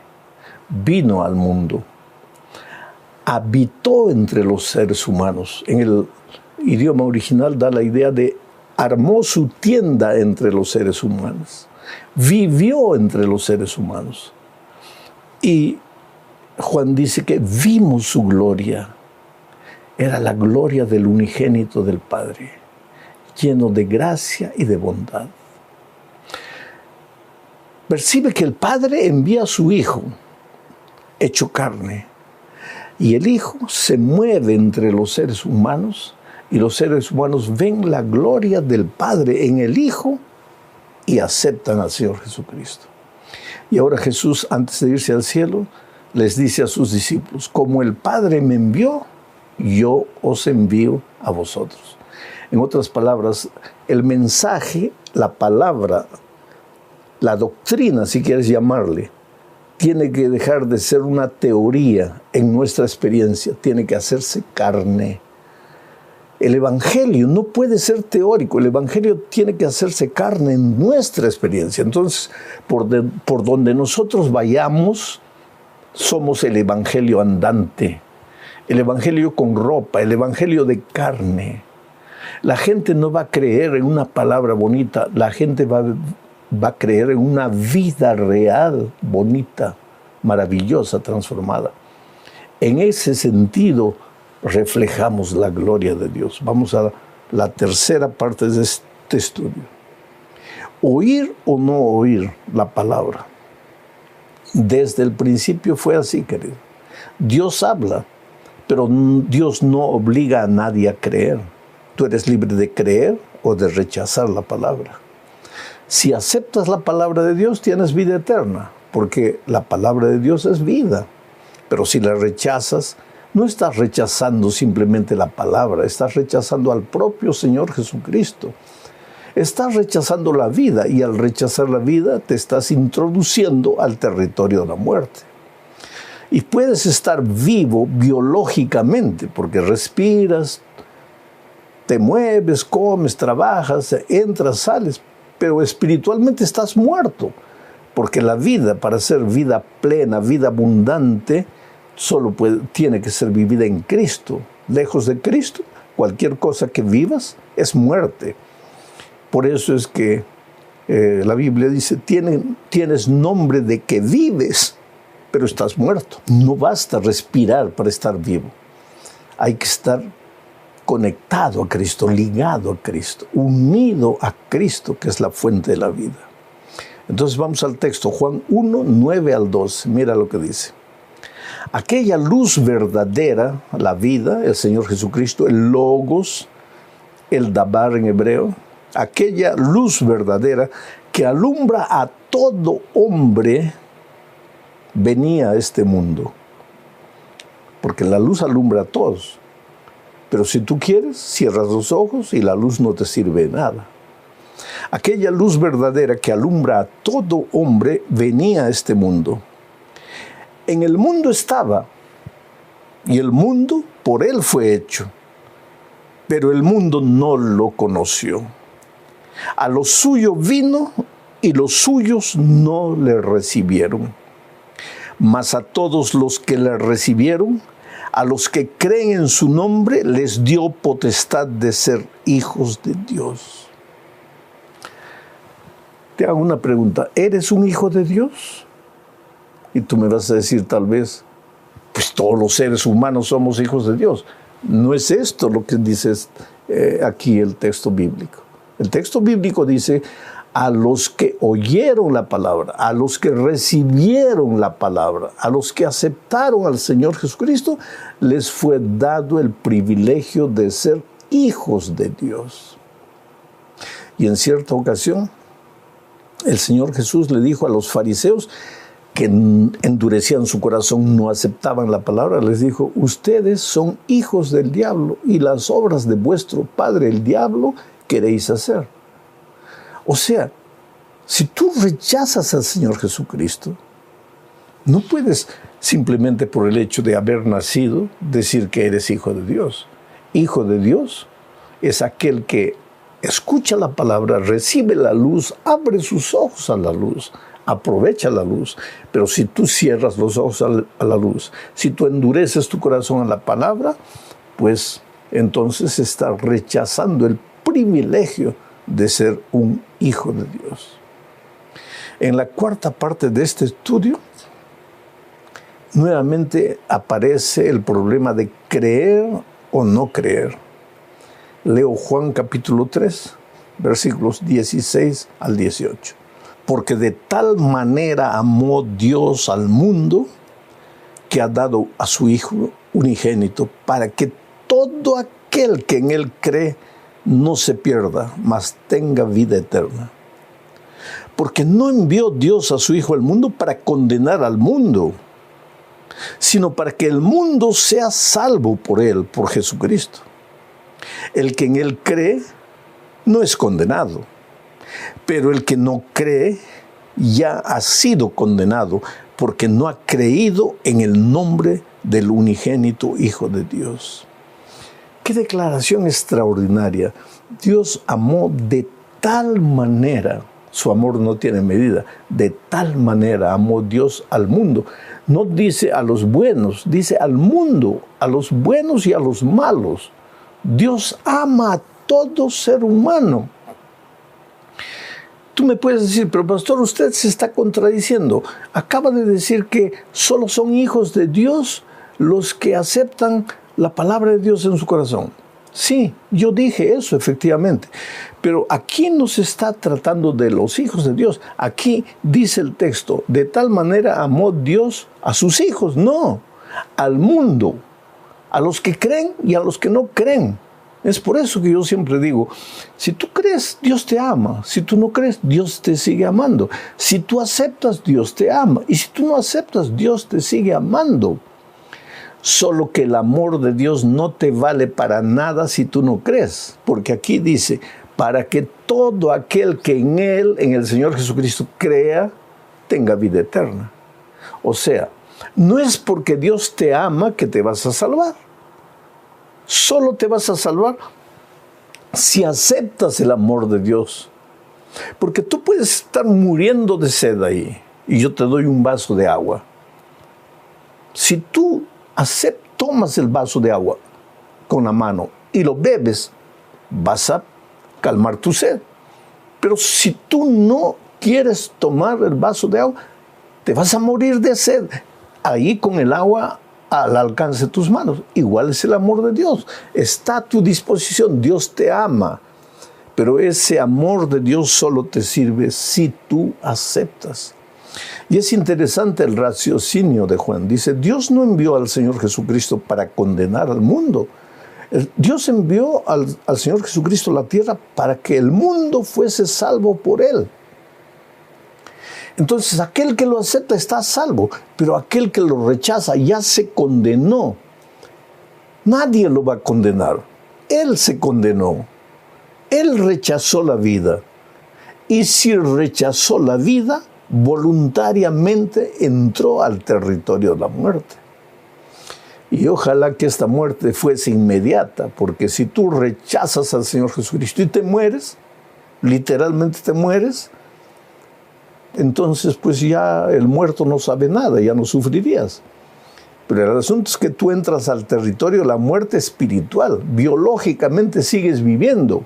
Speaker 1: vino al mundo, habitó entre los seres humanos. En el idioma original da la idea de armó su tienda entre los seres humanos, vivió entre los seres humanos. Y Juan dice que vimos su gloria. Era la gloria del unigénito del Padre, lleno de gracia y de bondad. Percibe que el Padre envía a su Hijo, hecho carne, y el Hijo se mueve entre los seres humanos, y los seres humanos ven la gloria del Padre en el Hijo y aceptan al Señor Jesucristo. Y ahora Jesús, antes de irse al cielo, les dice a sus discípulos: como el Padre me envió, yo os envío a vosotros. En otras palabras, el mensaje, la palabra, la doctrina, si quieres llamarle, tiene que dejar de ser una teoría en nuestra experiencia, tiene que hacerse carne. El Evangelio no puede ser teórico, el Evangelio tiene que hacerse carne en nuestra experiencia. Entonces, por donde nosotros vayamos, somos el Evangelio andante, el Evangelio con ropa, el Evangelio de carne. La gente no va a creer en una palabra bonita, la gente va a creer en una vida real, bonita, maravillosa, transformada. En ese sentido, reflejamos la gloria de Dios. Vamos a la tercera parte de este estudio. Oír o no oír la palabra. Desde el principio fue así, querido. Dios habla, pero Dios no obliga a nadie a creer. Tú eres libre de creer o de rechazar la palabra. Si aceptas la palabra de Dios, tienes vida eterna, porque la palabra de Dios es vida. Pero si la rechazas, no estás rechazando simplemente la palabra, estás rechazando al propio Señor Jesucristo. Estás rechazando la vida, y al rechazar la vida te estás introduciendo al territorio de la muerte. Y puedes estar vivo biológicamente, porque respiras, te mueves, comes, trabajas, entras, sales, pero espiritualmente estás muerto, porque la vida, para ser vida plena, vida abundante, tiene que ser vivida en Cristo. Lejos de Cristo, cualquier cosa que vivas es muerte. Por eso es que la Biblia dice, tienes nombre de que vives, pero estás muerto. No basta respirar para estar vivo. Hay que estar conectado a Cristo, ligado a Cristo, unido a Cristo, que es la fuente de la vida. Entonces vamos al texto, Juan 1, 9 al 12. Mira lo que dice. Aquella luz verdadera, la vida, el Señor Jesucristo, el Logos, el Dabar en hebreo, aquella luz verdadera que alumbra a todo hombre, venía a este mundo. Porque la luz alumbra a todos. Pero si tú quieres, cierras los ojos y la luz no te sirve de nada. Aquella luz verdadera que alumbra a todo hombre venía a este mundo. En el mundo estaba, y el mundo por él fue hecho, pero el mundo no lo conoció. A lo suyo vino, y los suyos no le recibieron. Mas a todos los que le recibieron, a los que creen en su nombre, les dio potestad de ser hijos de Dios. Te hago una pregunta. ¿Eres un hijo de Dios? Y tú me vas a decir tal vez, pues todos los seres humanos somos hijos de Dios. No es esto lo que dice aquí el texto bíblico. El texto bíblico dice, a los que oyeron la palabra, a los que recibieron la palabra, a los que aceptaron al Señor Jesucristo, les fue dado el privilegio de ser hijos de Dios. Y en cierta ocasión, el Señor Jesús le dijo a los fariseos que endurecían su corazón, no aceptaban la palabra, les dijo, ustedes son hijos del diablo y las obras de vuestro padre el diablo queréis hacer. O sea, si tú rechazas al Señor Jesucristo, no puedes simplemente por el hecho de haber nacido decir que eres hijo de Dios. Hijo de Dios es aquel que escucha la palabra, recibe la luz, abre sus ojos a la luz, aprovecha la luz. Pero si tú cierras los ojos a la luz, si tú endureces tu corazón a la palabra, pues entonces estás rechazando el privilegio de ser un hijo de Dios. En la cuarta parte de este estudio, nuevamente aparece el problema de creer o no creer. Leo Juan capítulo 3, versículos 16 al 18. Porque de tal manera amó Dios al mundo que ha dado a su Hijo unigénito para que todo aquel que en Él cree no se pierda, mas tenga vida eterna. Porque no envió Dios a su Hijo al mundo para condenar al mundo, sino para que el mundo sea salvo por Él, por Jesucristo. El que en Él cree no es condenado, pero el que no cree ya ha sido condenado porque no ha creído en el nombre del unigénito Hijo de Dios. ¡Qué declaración extraordinaria! Dios amó de tal manera, su amor no tiene medida, de tal manera amó Dios al mundo. No dice a los buenos, dice al mundo, a los buenos y a los malos. Dios ama a todo ser humano. Tú me puedes decir, pero pastor, usted se está contradiciendo. Acaba de decir que solo son hijos de Dios los que aceptan la palabra de Dios en su corazón. Sí, yo dije eso efectivamente, pero aquí no se está tratando de los hijos de Dios. Aquí dice el texto, de tal manera amó Dios a sus hijos, no, al mundo, a los que creen y a los que no creen. Es por eso que yo siempre digo, si tú crees, Dios te ama. Si tú no crees, Dios te sigue amando. Si tú aceptas, Dios te ama. Y si tú no aceptas, Dios te sigue amando. Solo que el amor de Dios no te vale para nada si tú no crees. Porque aquí dice, para que todo aquel que en Él, en el Señor Jesucristo, crea, tenga vida eterna. O sea, no es porque Dios te ama que te vas a salvar. Solo te vas a salvar si aceptas el amor de Dios. Porque tú puedes estar muriendo de sed ahí y yo te doy un vaso de agua. Si tú tomas el vaso de agua con la mano y lo bebes, vas a calmar tu sed. Pero si tú no quieres tomar el vaso de agua, te vas a morir de sed. Ahí con el agua al alcance de tus manos. Igual es el amor de Dios. Está a tu disposición. Dios te ama. Pero ese amor de Dios solo te sirve si tú aceptas. Y es interesante el raciocinio de Juan. Dice, Dios no envió al Señor Jesucristo para condenar al mundo. Dios envió al Señor Jesucristo a la tierra para que el mundo fuese salvo por Él. Entonces, aquel que lo acepta está a salvo, pero aquel que lo rechaza ya se condenó. Nadie lo va a condenar. Él se condenó. Él rechazó la vida. Y si rechazó la vida, voluntariamente entró al territorio de la muerte. Y ojalá que esta muerte fuese inmediata, porque si tú rechazas al Señor Jesucristo y te mueres, literalmente te mueres, entonces pues ya el muerto no sabe nada, ya no sufrirías. Pero el asunto es que tú entras al territorio de la muerte espiritual, biológicamente sigues viviendo,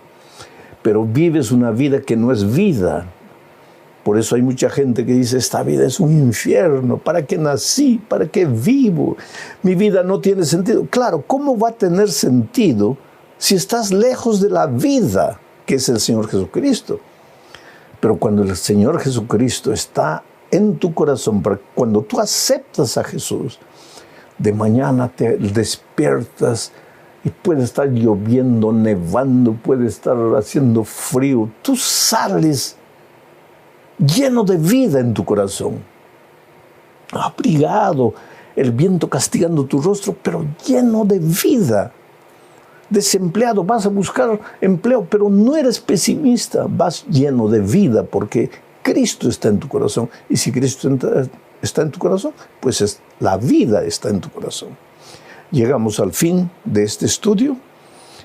Speaker 1: pero vives una vida que no es vida, Por eso hay mucha gente que dice, esta vida es un infierno, ¿para qué nací? ¿Para qué vivo? Mi vida no tiene sentido. Claro, ¿cómo va a tener sentido si estás lejos de la vida que es el Señor Jesucristo? Pero cuando el Señor Jesucristo está en tu corazón, cuando tú aceptas a Jesús, de mañana te despiertas y puede estar lloviendo, nevando, puede estar haciendo frío. Tú sales lleno de vida en tu corazón, abrigado, el viento castigando tu rostro, pero lleno de vida. Desempleado, vas a buscar empleo, pero no eres pesimista, vas lleno de vida porque Cristo está en tu corazón. Y si Cristo está en tu corazón, pues la vida está en tu corazón. Llegamos al fin de este estudio,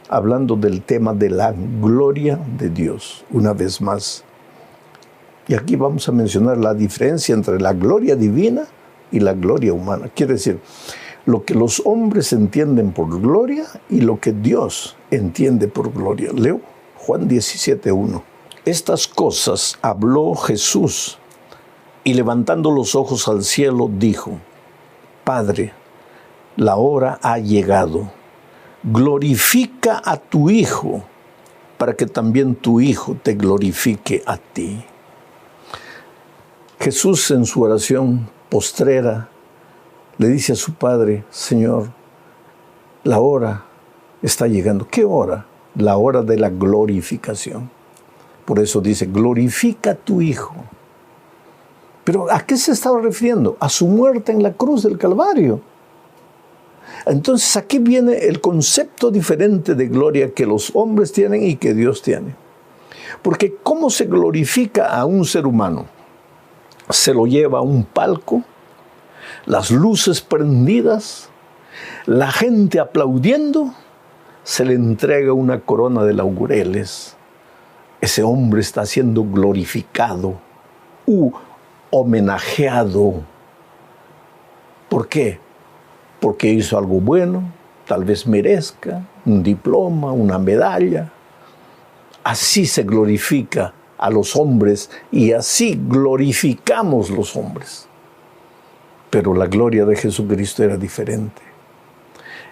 Speaker 1: hablando del tema de la gloria de Dios, una vez más. Y aquí vamos a mencionar la diferencia entre la gloria divina y la gloria humana. Quiere decir, lo que los hombres entienden por gloria y lo que Dios entiende por gloria. Leo Juan 17:1. Estas cosas habló Jesús y levantando los ojos al cielo dijo, Padre, la hora ha llegado. Glorifica a tu Hijo para que también tu Hijo te glorifique a ti. Jesús en su oración postrera le dice a su Padre, Señor, la hora está llegando. ¿Qué hora? La hora de la glorificación. Por eso dice, glorifica a tu Hijo. ¿Pero a qué se estaba refiriendo? A su muerte en la cruz del Calvario. Entonces aquí viene el concepto diferente de gloria que los hombres tienen y que Dios tiene. Porque ¿cómo se glorifica a un ser humano? Se lo lleva a un palco, las luces prendidas, la gente aplaudiendo, se le entrega una corona de laureles. Ese hombre está siendo glorificado, homenajeado. ¿Por qué? Porque hizo algo bueno, tal vez merezca un diploma, una medalla. Así se glorifica a los hombres y así glorificamos los hombres. Pero la gloria de Jesucristo era diferente.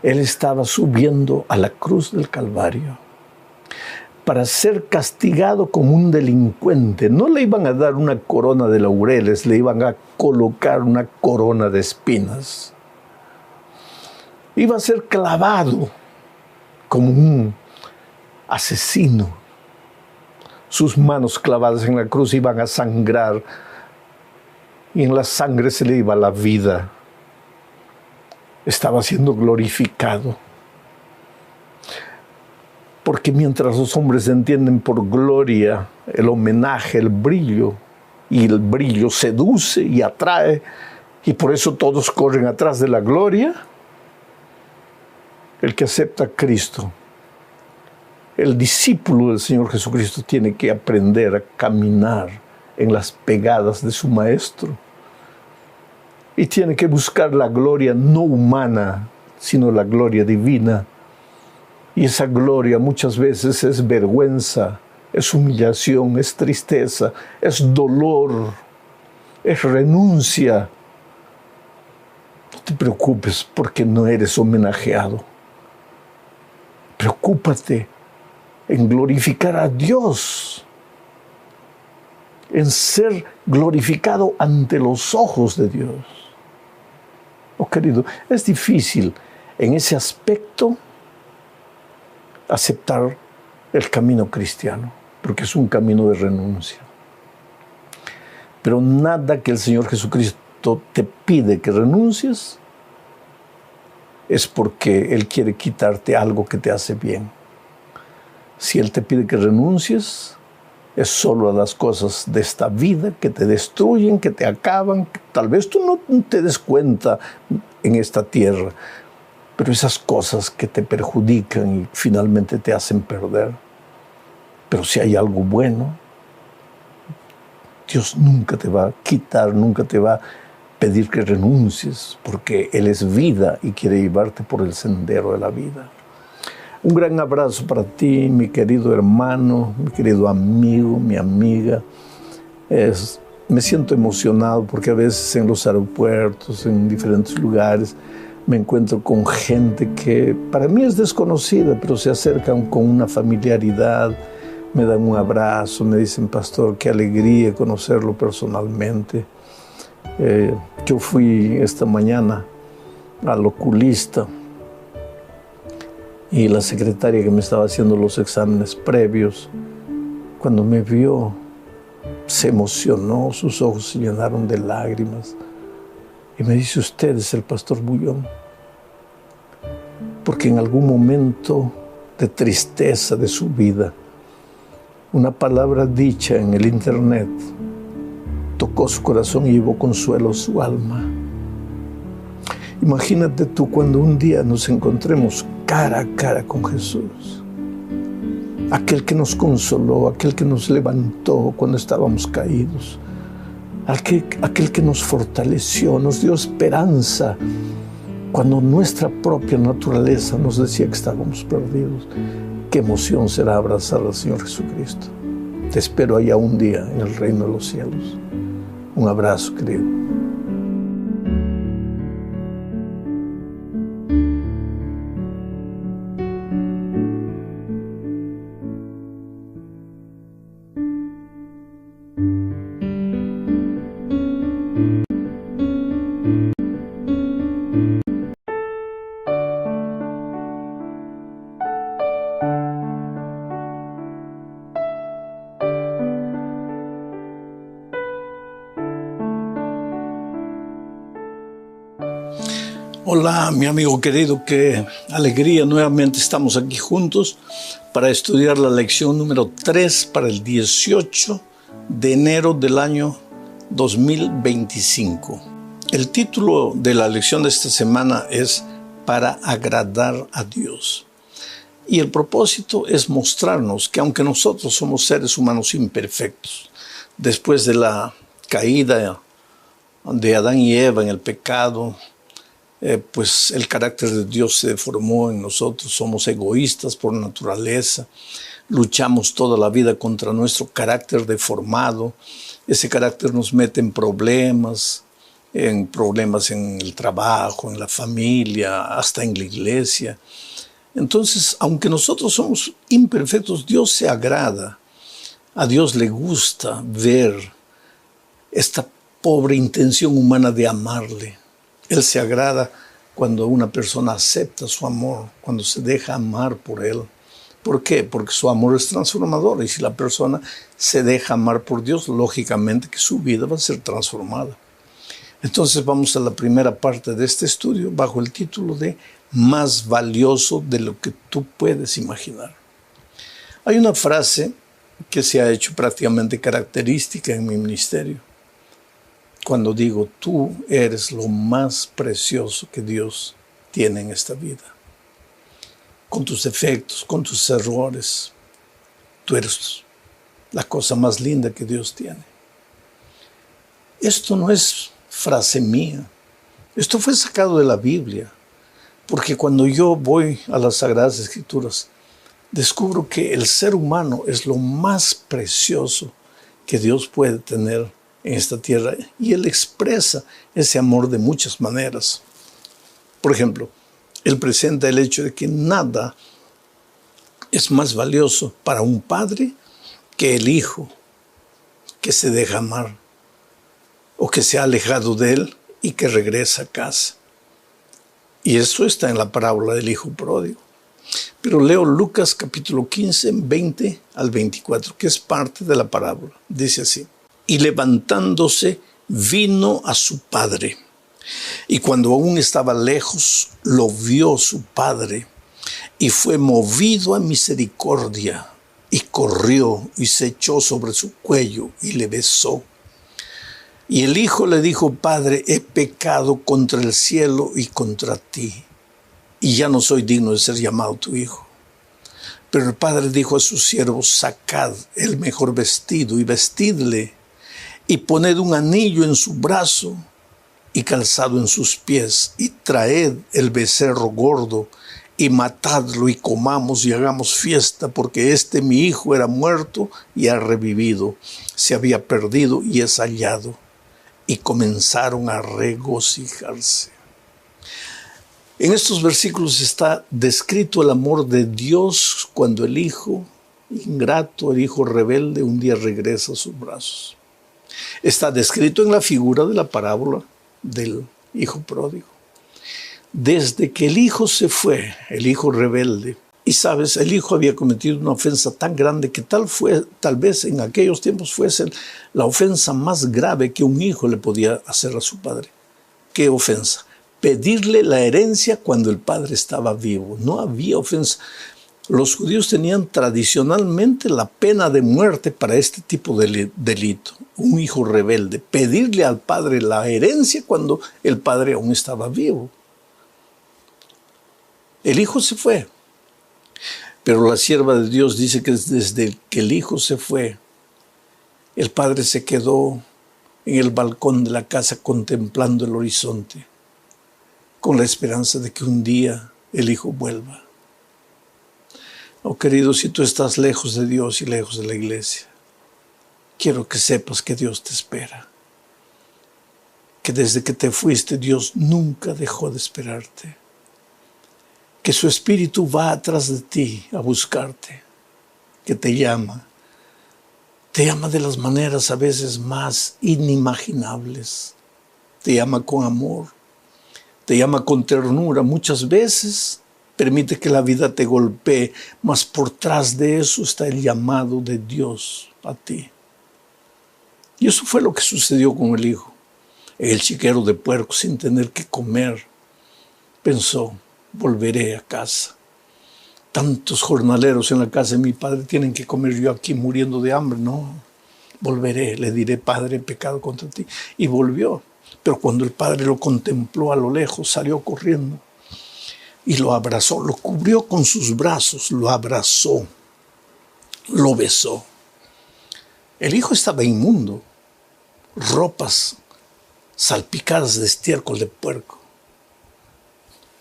Speaker 1: Él estaba subiendo a la cruz del Calvario para ser castigado como un delincuente. No le iban a dar una corona de laureles, le iban a colocar una corona de espinas. Iba a ser clavado como un asesino. Sus manos clavadas en la cruz iban a sangrar y en la sangre se le iba la vida. Estaba siendo glorificado. Porque mientras los hombres entienden por gloria el homenaje, el brillo, y el brillo seduce y atrae, y por eso todos corren atrás de la gloria, el que acepta a Cristo, el discípulo del Señor Jesucristo, tiene que aprender a caminar en las pegadas de su Maestro. Y tiene que buscar la gloria no humana, sino la gloria divina. Y esa gloria muchas veces es vergüenza, es humillación, es tristeza, es dolor, es renuncia. No te preocupes porque no eres homenajeado. Preocúpate en glorificar a Dios, en ser glorificado ante los ojos de Dios. Oh, querido, es difícil en ese aspecto aceptar el camino cristiano, porque es un camino de renuncia. Pero nada que el Señor Jesucristo te pide que renuncies es porque Él quiere quitarte algo que te hace bien. Si Él te pide que renuncies, es solo a las cosas de esta vida que te destruyen, que te acaban. Tal vez tú no te des cuenta en esta tierra, pero esas cosas que te perjudican y finalmente te hacen perder. Pero si hay algo bueno, Dios nunca te va a quitar, nunca te va a pedir que renuncies, porque Él es vida y quiere llevarte por el sendero de la vida. Un gran abrazo para ti, mi querido hermano, mi querido amigo, mi amiga. me siento emocionado porque a veces en los aeropuertos, en diferentes lugares, me encuentro con gente que para mí es desconocida, pero se acercan con una familiaridad, me dan un abrazo, me dicen, pastor, qué alegría conocerlo personalmente. Yo fui esta mañana al oculista y la secretaria que me estaba haciendo los exámenes previos, cuando me vio, se emocionó, sus ojos se llenaron de lágrimas y me dice, usted es el pastor Bullón, porque en algún momento de tristeza de su vida, una palabra dicha en el internet tocó su corazón y llevó consuelo a su alma. Imagínate tú cuando un día nos encontremos cara a cara con Jesús, aquel que nos consoló, aquel que nos levantó cuando estábamos caídos, aquel que nos fortaleció, nos dio esperanza cuando nuestra propia naturaleza nos decía que estábamos perdidos. Qué emoción será abrazar al Señor Jesucristo. Te espero allá un día en el reino de los cielos. Un abrazo, querido. Hola, mi amigo querido, qué alegría. Nuevamente estamos aquí juntos para estudiar la lección número 3 para el 18 de enero del año 2025. El título de la lección de esta semana es Para agradar a Dios. Y el propósito es mostrarnos que aunque nosotros somos seres humanos imperfectos, después de la caída de Adán y Eva en el pecado, pues el carácter de Dios se deformó en nosotros, somos egoístas por naturaleza, luchamos toda la vida contra nuestro carácter deformado, ese carácter nos mete en problemas en el trabajo, en la familia, hasta en la iglesia. Entonces, aunque nosotros somos imperfectos, Dios se agrada, a Dios le gusta ver esta pobre intención humana de amarle. Él se agrada cuando una persona acepta su amor, cuando se deja amar por Él. ¿Por qué? Porque su amor es transformador y si la persona se deja amar por Dios, lógicamente que su vida va a ser transformada. Entonces vamos a la primera parte de este estudio bajo el título de Más valioso de lo que tú puedes imaginar. Hay una frase que se ha hecho prácticamente característica en mi ministerio. Cuando digo, tú eres lo más precioso que Dios tiene en esta vida. Con tus defectos, con tus errores, tú eres la cosa más linda que Dios tiene. Esto no es frase mía. Esto fue sacado de la Biblia. Porque cuando yo voy a las Sagradas Escrituras, descubro que el ser humano es lo más precioso que Dios puede tener en esta tierra, y Él expresa ese amor de muchas maneras. Por ejemplo, Él presenta el hecho de que nada es más valioso para un padre que el hijo que se deja amar o que se ha alejado de Él y que regresa a casa. Y eso está en la parábola del hijo pródigo. Pero leo Lucas capítulo 15, 20 al 24, que es parte de la parábola. Dice así: Y levantándose, vino a su padre. Y cuando aún estaba lejos, lo vio su padre, y fue movido a misericordia, y corrió, y se echó sobre su cuello, y le besó. Y el hijo le dijo: Padre, he pecado contra el cielo y contra ti, y ya no soy digno de ser llamado tu hijo. Pero el padre dijo a sus siervos: Sacad el mejor vestido, y vestidle, y poned un anillo en su brazo y calzado en sus pies, y traed el becerro gordo y matadlo y comamos y hagamos fiesta, porque mi hijo era muerto y ha revivido, se había perdido y es hallado. Y comenzaron a regocijarse. En estos versículos está descrito el amor de Dios cuando el hijo ingrato, el hijo rebelde, un día regresa a sus brazos. Está descrito en la figura de la parábola del hijo pródigo. Desde que el hijo se fue, el hijo rebelde, y sabes, el hijo había cometido una ofensa tan grande que tal vez en aquellos tiempos fuese la ofensa más grave que un hijo le podía hacer a su padre. ¿Qué ofensa? Pedirle la herencia cuando el padre estaba vivo. No había ofensa. Los judíos tenían tradicionalmente la pena de muerte para este tipo de delito. Un hijo rebelde, pedirle al padre la herencia cuando el padre aún estaba vivo. El hijo se fue. Pero la sierva de Dios dice que desde que el hijo se fue, el padre se quedó en el balcón de la casa contemplando el horizonte, con la esperanza de que un día el hijo vuelva. Oh querido, si tú estás lejos de Dios y lejos de la iglesia, quiero que sepas que Dios te espera. Que desde que te fuiste, Dios nunca dejó de esperarte. Que su espíritu va atrás de ti a buscarte, que te llama de las maneras a veces más inimaginables, te llama con amor, te llama con ternura, muchas veces permite que la vida te golpee, mas por tras de eso está el llamado de Dios a ti. Y eso fue lo que sucedió con el hijo. El chiquero de puerco, sin tener que comer, pensó: volveré a casa. Tantos jornaleros en la casa de mi padre tienen que comer, yo aquí muriendo de hambre. No, volveré, le diré: Padre, he pecado contra ti. Y volvió. Pero cuando el padre lo contempló a lo lejos, salió corriendo y lo abrazó, lo cubrió con sus brazos, lo abrazó, lo besó. El hijo estaba inmundo, ropas salpicadas de estiércol de puerco,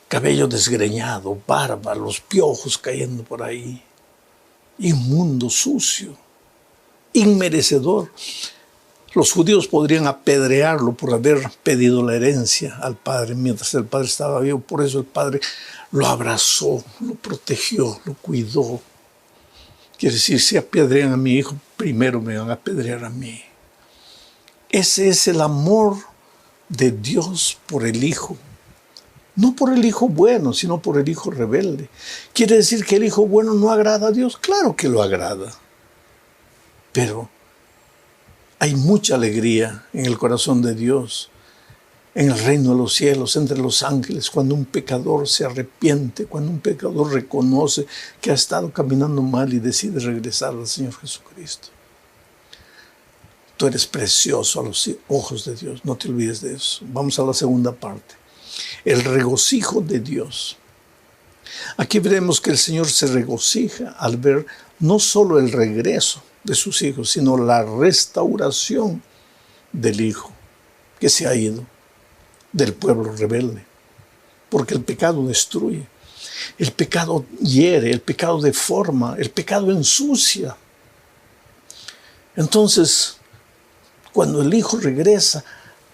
Speaker 1: cabello desgreñado, barba, los piojos cayendo por ahí. Inmundo, sucio, inmerecedor. Los judíos podrían apedrearlo por haber pedido la herencia al padre mientras el padre estaba vivo. Por eso el padre lo abrazó, lo protegió, lo cuidó. Quiere decir, si apedrean a mi hijo, primero me van a apedrear a mí. Ese es el amor de Dios por el hijo. No por el hijo bueno, sino por el hijo rebelde. ¿Quiere decir que el hijo bueno no agrada a Dios? Claro que lo agrada. Pero hay mucha alegría en el corazón de Dios, en el reino de los cielos, entre los ángeles, cuando un pecador se arrepiente, cuando un pecador reconoce que ha estado caminando mal y decide regresar al Señor Jesucristo. Tú eres precioso a los ojos de Dios, no te olvides de eso. Vamos a la segunda parte. El regocijo de Dios. Aquí veremos que el Señor se regocija al ver no solo el regreso de sus hijos, sino la restauración del hijo que se ha ido, del pueblo rebelde. Porque el pecado destruye, el pecado hiere, el pecado deforma, el pecado ensucia. Entonces, cuando el hijo regresa,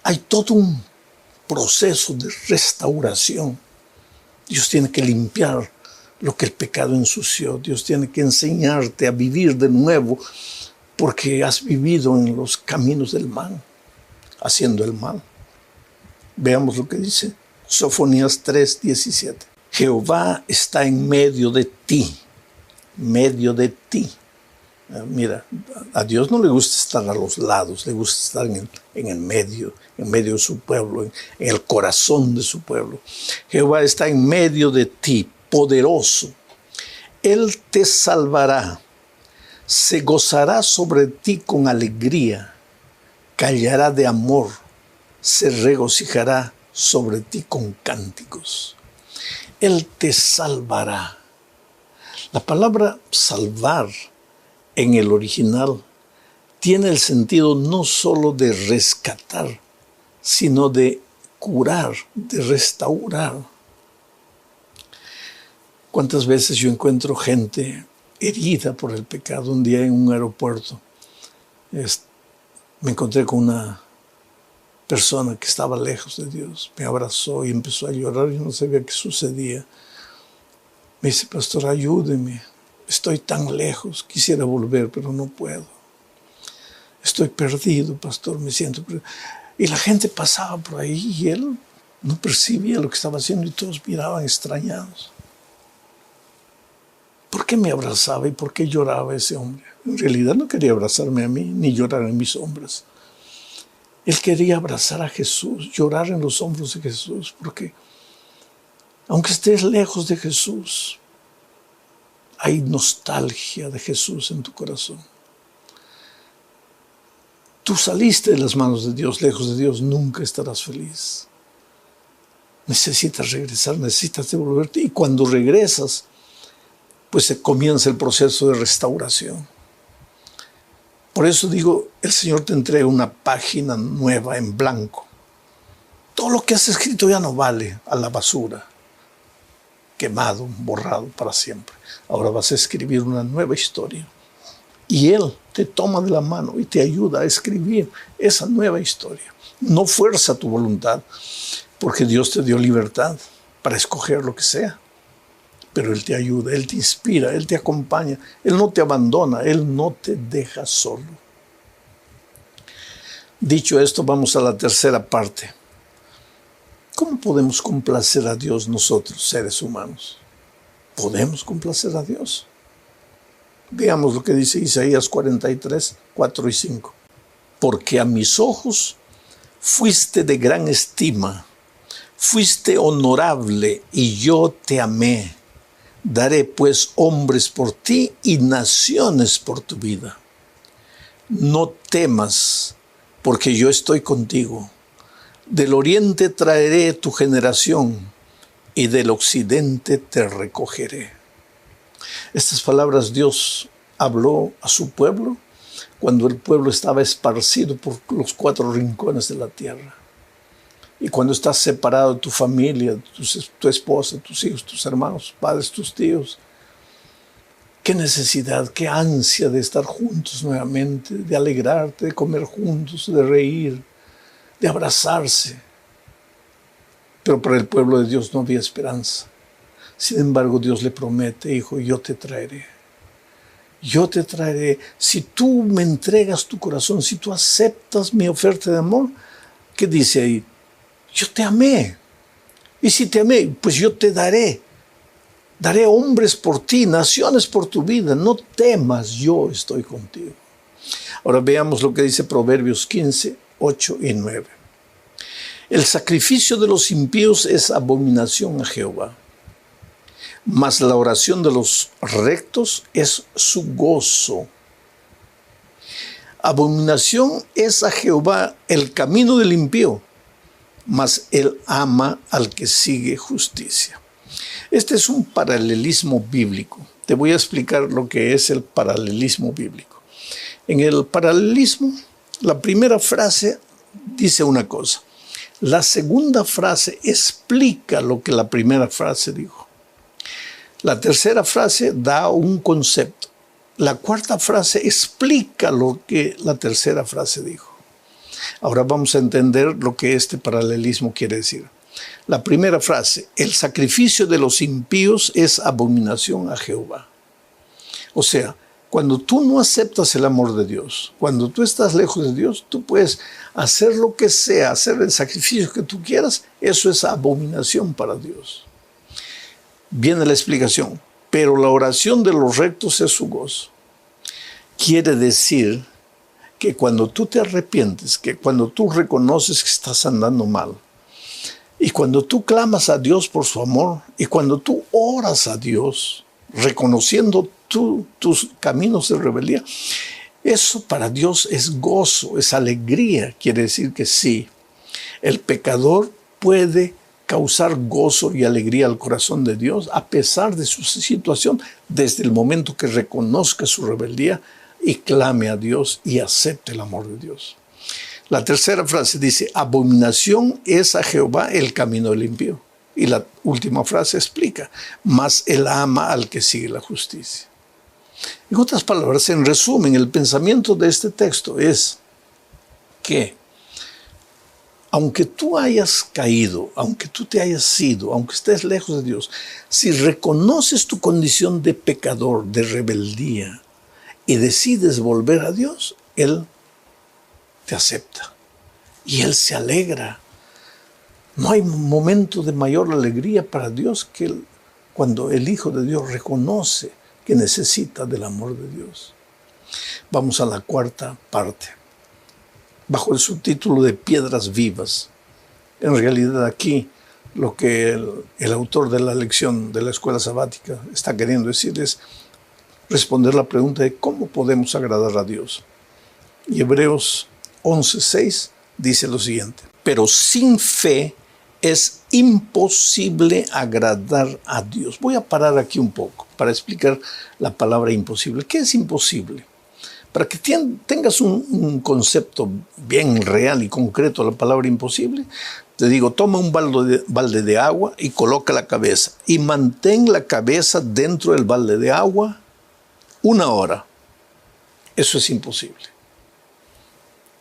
Speaker 1: hay todo un proceso de restauración. Dios tiene que limpiar lo que el pecado ensució. Dios tiene que enseñarte a vivir de nuevo porque has vivido en los caminos del mal, haciendo el mal. Veamos lo que dice Sofonías 3:17. Jehová está en medio de ti, medio de ti. Mira, a Dios no le gusta estar a los lados, le gusta estar en el medio de su pueblo, en el corazón de su pueblo. Jehová está en medio de ti, poderoso. Él te salvará, se gozará sobre ti con alegría, callará de amor, se regocijará sobre ti con cánticos. Él te salvará. La palabra salvar en el original tiene el sentido no solo de rescatar, sino de curar, de restaurar. ¿Cuántas veces yo encuentro gente herida por el pecado? Un día en un aeropuerto me encontré con una persona que estaba lejos de Dios. Me abrazó y empezó a llorar y no sabía qué sucedía. Me dice, pastor, ayúdeme. Estoy tan lejos, quisiera volver, pero no puedo. Estoy perdido, pastor, me siento perdido. Y la gente pasaba por ahí y él no percibía lo que estaba haciendo y todos miraban extrañados. ¿Por qué me abrazaba y por qué lloraba ese hombre? En realidad no quería abrazarme a mí ni llorar en mis hombros. Él quería abrazar a Jesús, llorar en los hombros de Jesús, porque aunque estés lejos de Jesús, hay nostalgia de Jesús en tu corazón. Tú saliste de las manos de Dios, lejos de Dios, nunca estarás feliz. Necesitas regresar, necesitas devolverte. Y cuando regresas, pues se comienza el proceso de restauración. Por eso digo, el Señor te entrega una página nueva en blanco. Todo lo que has escrito ya no vale, a la basura, quemado, borrado para siempre. Ahora vas a escribir una nueva historia. Y Él te toma de la mano y te ayuda a escribir esa nueva historia. No fuerza tu voluntad, porque Dios te dio libertad para escoger lo que sea. Pero Él te ayuda, Él te inspira, Él te acompaña. Él no te abandona, Él no te deja solo. Dicho esto, vamos a la tercera parte. ¿Cómo podemos complacer a Dios nosotros, seres humanos? ¿Podemos complacer a Dios? Veamos lo que dice Isaías 43, 4 y 5. Porque a mis ojos fuiste de gran estima, fuiste honorable y yo te amé. Daré pues hombres por ti y naciones por tu vida. No temas, porque yo estoy contigo. Del oriente traeré tu generación y del occidente te recogeré. Estas palabras Dios habló a su pueblo cuando el pueblo estaba esparcido por los 4 rincones de la tierra. Y cuando estás separado de tu familia, tu esposa, tus hijos, tus hermanos, padres, tus tíos, qué necesidad, qué ansia de estar juntos nuevamente, de alegrarte, de comer juntos, de reír, de abrazarse. Pero para el pueblo de Dios no había esperanza. Sin embargo, Dios le promete, hijo, yo te traeré. Yo te traeré. Si tú me entregas tu corazón, si tú aceptas mi oferta de amor, ¿qué dice ahí? Yo te amé. Y si te amé, pues yo te daré. Daré hombres por ti, naciones por tu vida. No temas, yo estoy contigo. Ahora veamos lo que dice Proverbios 15, 8 y 9. El sacrificio de los impíos es abominación a Jehová, mas la oración de los rectos es su gozo. Abominación es a Jehová el camino del impío, mas Él ama al que sigue justicia. Este es un paralelismo bíblico. Te voy a explicar lo que es el paralelismo bíblico. En el paralelismo, la primera frase dice una cosa. La segunda frase explica lo que la primera frase dijo. La tercera frase da un concepto. La cuarta frase explica lo que la tercera frase dijo. Ahora vamos a entender lo que este paralelismo quiere decir. La primera frase, el sacrificio de los impíos es abominación a Jehová. O sea, cuando tú no aceptas el amor de Dios, cuando tú estás lejos de Dios, tú puedes hacer lo que sea, hacer el sacrificio que tú quieras, eso es abominación para Dios. Viene la explicación, pero la oración de los rectos es su gozo. Quiere decir que cuando tú te arrepientes, que cuando tú reconoces que estás andando mal, y cuando tú clamas a Dios por su amor, y cuando tú oras a Dios, reconociendo tus caminos de rebeldía, eso para Dios es gozo, es alegría. Quiere decir que sí, el pecador puede causar gozo y alegría al corazón de Dios a pesar de su situación, desde el momento que reconozca su rebeldía y clame a Dios y acepte el amor de Dios. La tercera frase dice, abominación es a Jehová el camino del impío. Y la última frase explica, mas Él ama al que sigue la justicia. En otras palabras, en resumen, el pensamiento de este texto es que aunque tú hayas caído, aunque tú te hayas ido, aunque estés lejos de Dios, si reconoces tu condición de pecador, de rebeldía, y decides volver a Dios, Él te acepta y Él se alegra. No hay momento de mayor alegría para Dios que cuando el Hijo de Dios reconoce que necesita del amor de Dios. Vamos a la cuarta parte, bajo el subtítulo de Piedras Vivas. En realidad aquí lo que el autor de la lección de la escuela sabática está queriendo decir es responder la pregunta de cómo podemos agradar a Dios. Y Hebreos 11:6 dice lo siguiente: pero sin fe es imposible agradar a Dios. Voy a parar aquí un poco para explicar la palabra imposible. ¿Qué es imposible? Para que tengas un concepto bien real y concreto de la palabra imposible, te digo, toma un balde de agua y coloca la cabeza y mantén la cabeza dentro del balde de agua 1 hora. Eso es imposible.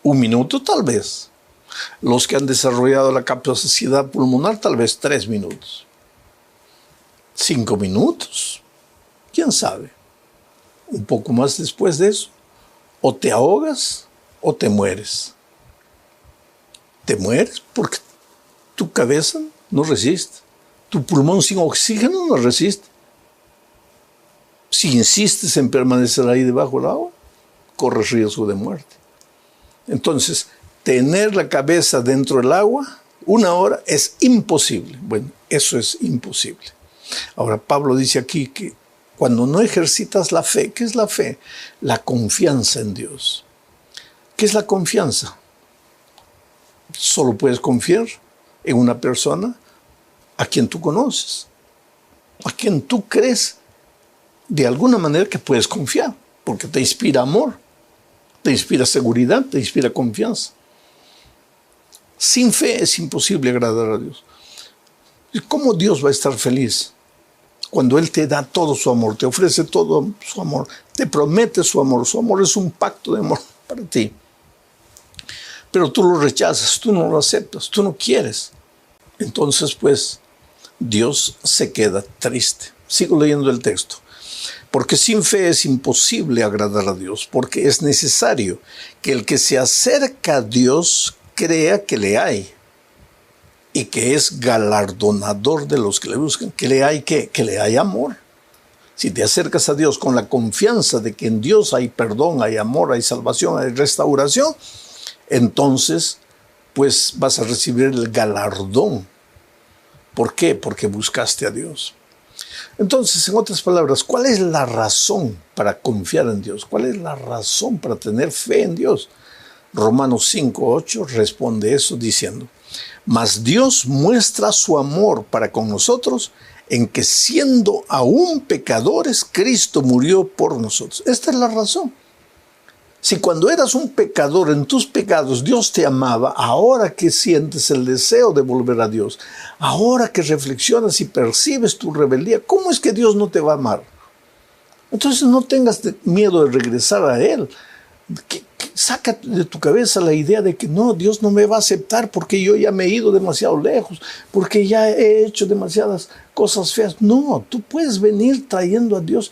Speaker 1: 1 minuto tal vez. Los que han desarrollado la capacidad pulmonar tal vez 3 minutos. 5 minutos. ¿Quién sabe? Un poco más después de eso. O te ahogas o te mueres. Te mueres porque tu cabeza no resiste. Tu pulmón sin oxígeno no resiste. Si insistes en permanecer ahí debajo del agua, corres riesgo de muerte. Entonces, tener la cabeza dentro del agua 1 hora es imposible. Bueno, eso es imposible. Ahora, Pablo dice aquí que cuando no ejercitas la fe, ¿qué es la fe? La confianza en Dios. ¿Qué es la confianza? Solo puedes confiar en una persona a quien tú conoces, a quien tú crees de alguna manera que puedes confiar, porque te inspira amor, te inspira seguridad, te inspira confianza. Sin fe es imposible agradar a Dios. ¿Y cómo Dios va a estar feliz cuando Él te da todo su amor, te ofrece todo su amor, te promete su amor? Su amor es un pacto de amor para ti. Pero tú lo rechazas, tú no lo aceptas, tú no quieres. Entonces, pues, Dios se queda triste. Sigo leyendo el texto. Porque sin fe es imposible agradar a Dios, porque es necesario que el que se acerca a Dios crea que le hay y que es galardonador de los que le buscan, que le hay amor. Si te acercas a Dios con la confianza de que en Dios hay perdón, hay amor, hay salvación, hay restauración, entonces pues vas a recibir el galardón. ¿Por qué? Porque buscaste a Dios. Entonces, en otras palabras, ¿cuál es la razón para confiar en Dios? ¿Cuál es la razón para tener fe en Dios? Romanos 5:8 responde eso diciendo: mas Dios muestra su amor para con nosotros en que siendo aún pecadores, Cristo murió por nosotros. Esta es la razón. Si cuando eras un pecador en tus pecados Dios te amaba, ahora que sientes el deseo de volver a Dios, ahora que reflexionas y percibes tu rebeldía, ¿cómo es que Dios no te va a amar? Entonces no tengas miedo de regresar a Él. Saca de tu cabeza la idea de que no, Dios no me va a aceptar porque yo ya me he ido demasiado lejos, porque ya he hecho demasiadas cosas feas. No, tú puedes venir trayendo a Dios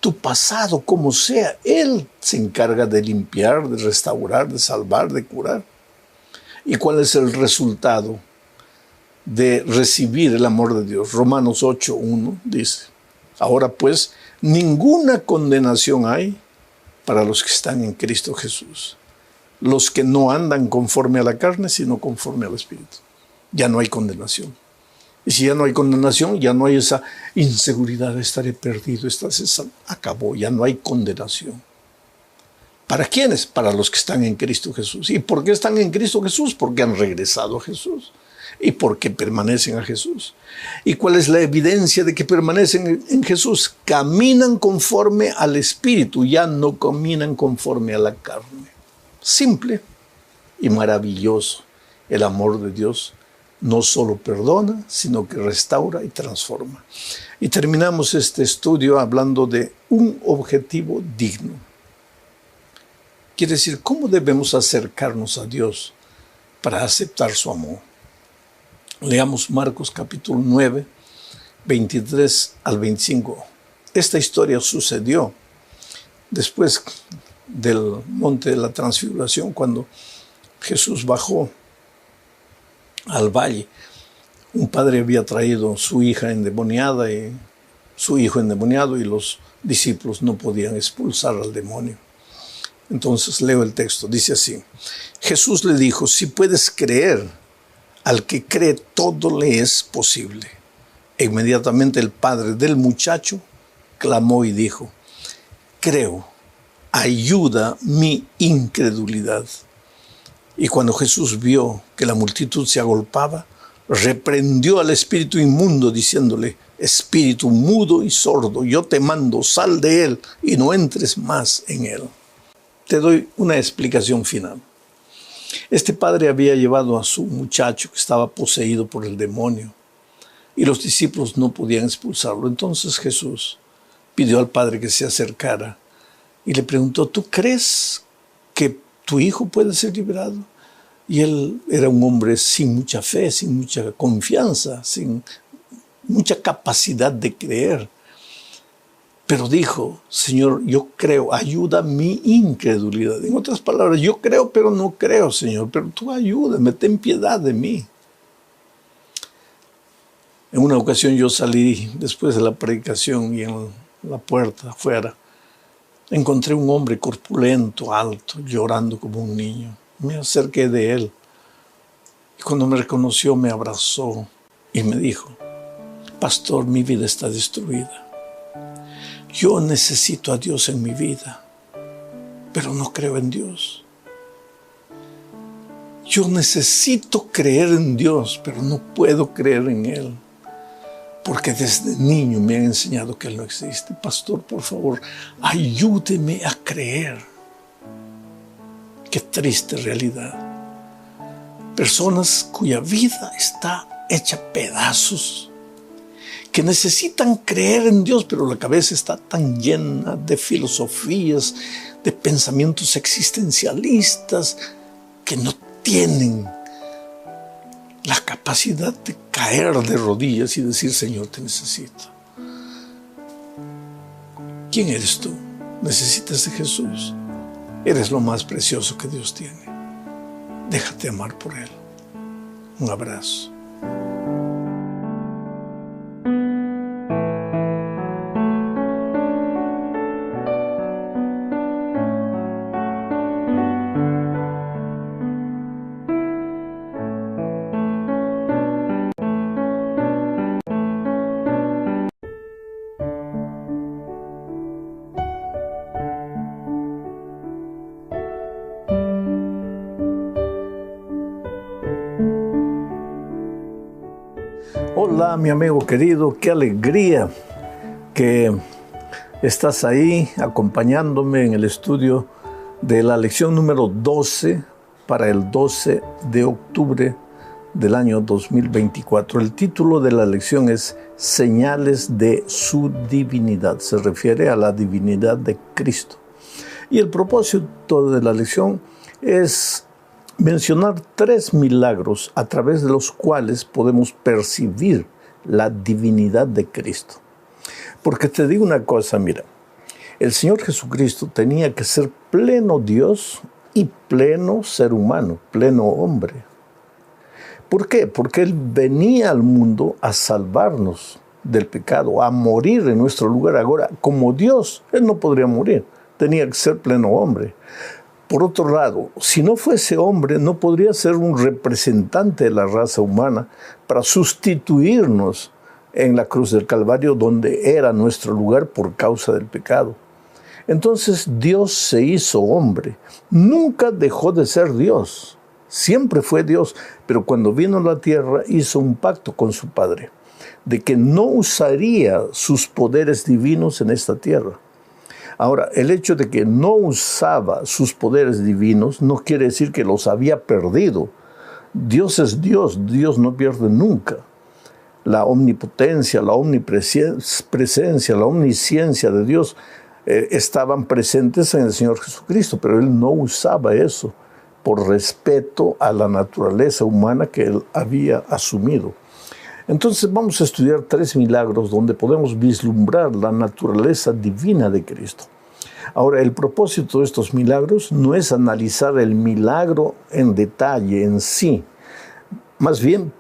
Speaker 1: tu pasado como sea. Él se encarga de limpiar, de restaurar, de salvar, de curar. ¿Y cuál es el resultado de recibir el amor de Dios? Romanos 8:1 dice: ahora pues, ninguna condenación hay para los que están en Cristo Jesús, los que no andan conforme a la carne, sino conforme al Espíritu. Ya no hay condenación. Y si ya no hay condenación, ya no hay esa inseguridad de estaré perdido, acabó, ya no hay condenación. ¿Para quiénes? Para los que están en Cristo Jesús. ¿Y por qué están en Cristo Jesús? Porque han regresado a Jesús. Y porque permanecen a Jesús. ¿Y cuál es la evidencia de que permanecen en Jesús? Caminan conforme al Espíritu, ya no caminan conforme a la carne. Simple y maravilloso el amor de Dios no solo perdona, sino que restaura y transforma. Y terminamos este estudio hablando de un objetivo digno. Quiere decir, ¿cómo debemos acercarnos a Dios para aceptar su amor? Leamos Marcos capítulo 9, 23 al 25. Esta historia sucedió después del monte de la transfiguración, cuando Jesús bajó al valle. Un padre había traído su hija endemoniada y su hijo endemoniado, y los discípulos no podían expulsar al demonio. Entonces leo el texto, dice así: Jesús le dijo, si puedes creer, al que cree todo le es posible. E inmediatamente el padre del muchacho clamó y dijo, creo, ayuda mi incredulidad. Y cuando Jesús vio que la multitud se agolpaba, reprendió al espíritu inmundo diciéndole, espíritu mudo y sordo, yo te mando, sal de él y no entres más en él. Te doy una explicación final. Este padre había llevado a su muchacho que estaba poseído por el demonio y los discípulos no podían expulsarlo. Entonces Jesús pidió al padre que se acercara y le preguntó, ¿tú crees que tu hijo puede ser liberado? Y él era un hombre sin mucha fe, sin mucha confianza, sin mucha capacidad de creer. Pero dijo, Señor, yo creo, ayuda mi incredulidad. En otras palabras, yo creo, pero no creo, Señor, pero tú ayúdame, ten piedad de mí. En una ocasión yo salí después de la predicación y en la puerta afuera encontré un hombre corpulento, alto, llorando como un niño. Me acerqué de él y cuando me reconoció me abrazó y me dijo, pastor, mi vida está destruida. Yo necesito a Dios en mi vida, pero no creo en Dios. Yo necesito creer en Dios, pero no puedo creer en Él, porque desde niño me han enseñado que Él no existe. Pastor, por favor, ayúdeme a creer. Qué triste realidad. Personas cuya vida está hecha pedazos, que necesitan creer en Dios, pero la cabeza está tan llena de filosofías, de pensamientos existencialistas, que no tienen la capacidad de caer de rodillas y decir, Señor, te necesito. ¿Quién eres tú? ¿Necesitas de Jesús? Eres lo más precioso que Dios tiene. Déjate amar por Él. Un abrazo. Hola, mi amigo querido, qué alegría que estás ahí acompañándome en el estudio de la lección número 12 para el 12 de octubre del año 2024. El título de la lección es Señales de su divinidad. Se refiere a la divinidad de Cristo. Y el propósito de la lección es mencionar 3 milagros a través de los cuales podemos percibir la divinidad de Cristo. Porque te digo una cosa, mira, el Señor Jesucristo tenía que ser pleno Dios y pleno ser humano, pleno hombre. ¿Por qué? Porque Él venía al mundo a salvarnos del pecado, a morir en nuestro lugar. Ahora, como Dios, Él no podría morir, tenía que ser pleno hombre. Por otro lado, si no fuese hombre, no podría ser un representante de la raza humana para sustituirnos en la cruz del Calvario, donde era nuestro lugar por causa del pecado. Entonces Dios se hizo hombre. Nunca dejó de ser Dios. Siempre fue Dios, pero cuando vino a la tierra hizo un pacto con su Padre, de que no usaría sus poderes divinos en esta tierra. Ahora, el hecho de que no usaba sus poderes divinos no quiere decir que los había perdido. Dios es Dios, Dios no pierde nunca. La omnipotencia, la omnipresencia, la omnisciencia de Dios estaban presentes en el Señor Jesucristo, pero Él no usaba eso por respeto a la naturaleza humana que Él había asumido. Entonces vamos a estudiar 3 milagros donde podemos vislumbrar la naturaleza divina de Cristo. Ahora, el propósito de estos milagros no es analizar el milagro en detalle en sí, más bien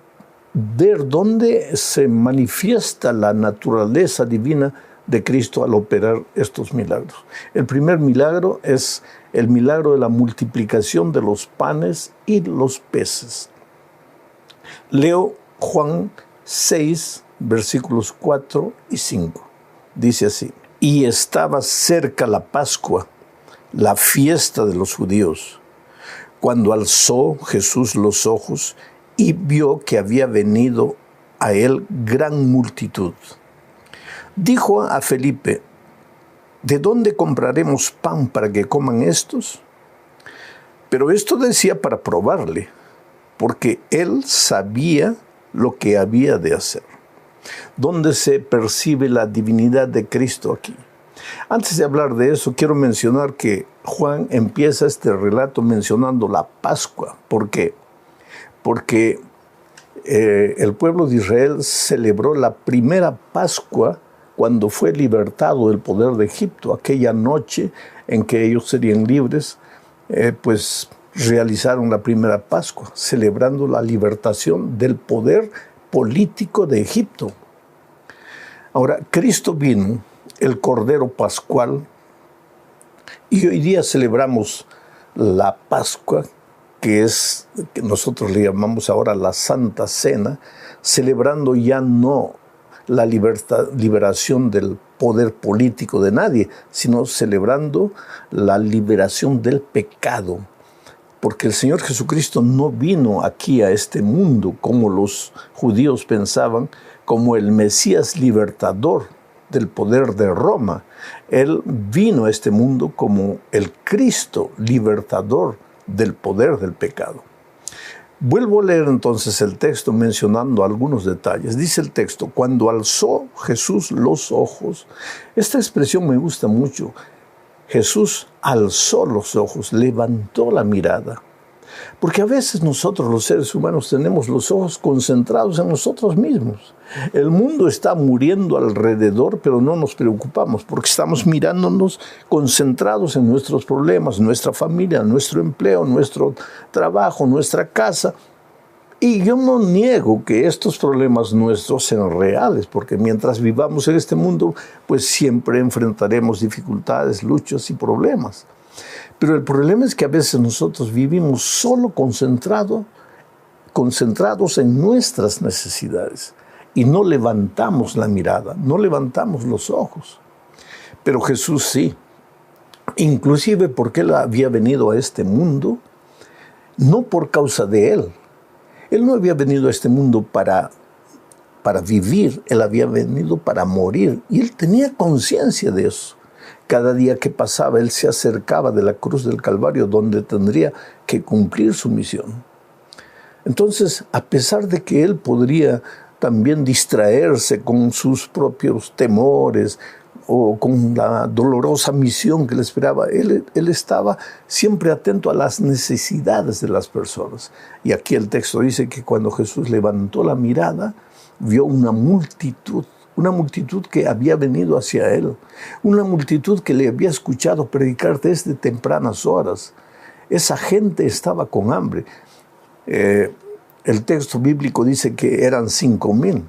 Speaker 1: ver dónde se manifiesta la naturaleza divina de Cristo al operar estos milagros. El primer milagro es el milagro de la multiplicación de los panes y los peces. Leo Juan 6, versículos 4 y 5. Dice así: y estaba cerca la Pascua, la fiesta de los judíos, cuando alzó Jesús los ojos y vio que había venido a él gran multitud. Dijo a Felipe: ¿de dónde compraremos pan para que coman estos? Pero esto decía para probarle, porque él sabía lo que había de hacer. ¿Dónde se percibe la divinidad de Cristo aquí? Antes de hablar de eso, quiero mencionar que Juan empieza este relato mencionando la Pascua. ¿Por qué? Porque el pueblo de Israel celebró la primera Pascua cuando fue libertado del poder de Egipto. Aquella noche en que ellos serían libres, pues realizaron la primera Pascua, celebrando la libertación del poder político de Egipto. Ahora, Cristo vino, el Cordero Pascual, y hoy día celebramos la Pascua, que nosotros le llamamos ahora la Santa Cena, celebrando ya no la liberación del poder político de nadie, sino celebrando la liberación del pecado. Porque el Señor Jesucristo no vino aquí a este mundo como los judíos pensaban, como el Mesías libertador del poder de Roma. Él vino a este mundo como el Cristo libertador del poder del pecado. Vuelvo a leer entonces el texto mencionando algunos detalles. Dice el texto: cuando alzó Jesús los ojos. Esta expresión me gusta mucho. Jesús alzó los ojos, levantó la mirada. Porque a veces nosotros los seres humanos tenemos los ojos concentrados en nosotros mismos. El mundo está muriendo alrededor, pero no nos preocupamos porque estamos mirándonos concentrados en nuestros problemas, nuestra familia, nuestro empleo, nuestro trabajo, nuestra casa. Y yo no niego que estos problemas nuestros sean reales, porque mientras vivamos en este mundo, pues siempre enfrentaremos dificultades, luchas y problemas. Pero el problema es que a veces nosotros vivimos solo concentrados en nuestras necesidades y no levantamos la mirada, no levantamos los ojos. Pero Jesús sí, inclusive porque Él había venido a este mundo, no por causa de Él. Él no había venido a este mundo para vivir, Él había venido para morir y Él tenía conciencia de eso. Cada día que pasaba, Él se acercaba de la cruz del Calvario, donde tendría que cumplir su misión. Entonces, a pesar de que Él podría también distraerse con sus propios temores o con la dolorosa misión que le esperaba, él estaba siempre atento a las necesidades de las personas. Y aquí el texto dice que cuando Jesús levantó la mirada, vio una multitud que había venido hacia Él, una multitud que le había escuchado predicar desde tempranas horas. Esa gente estaba con hambre. El texto bíblico dice que eran 5,000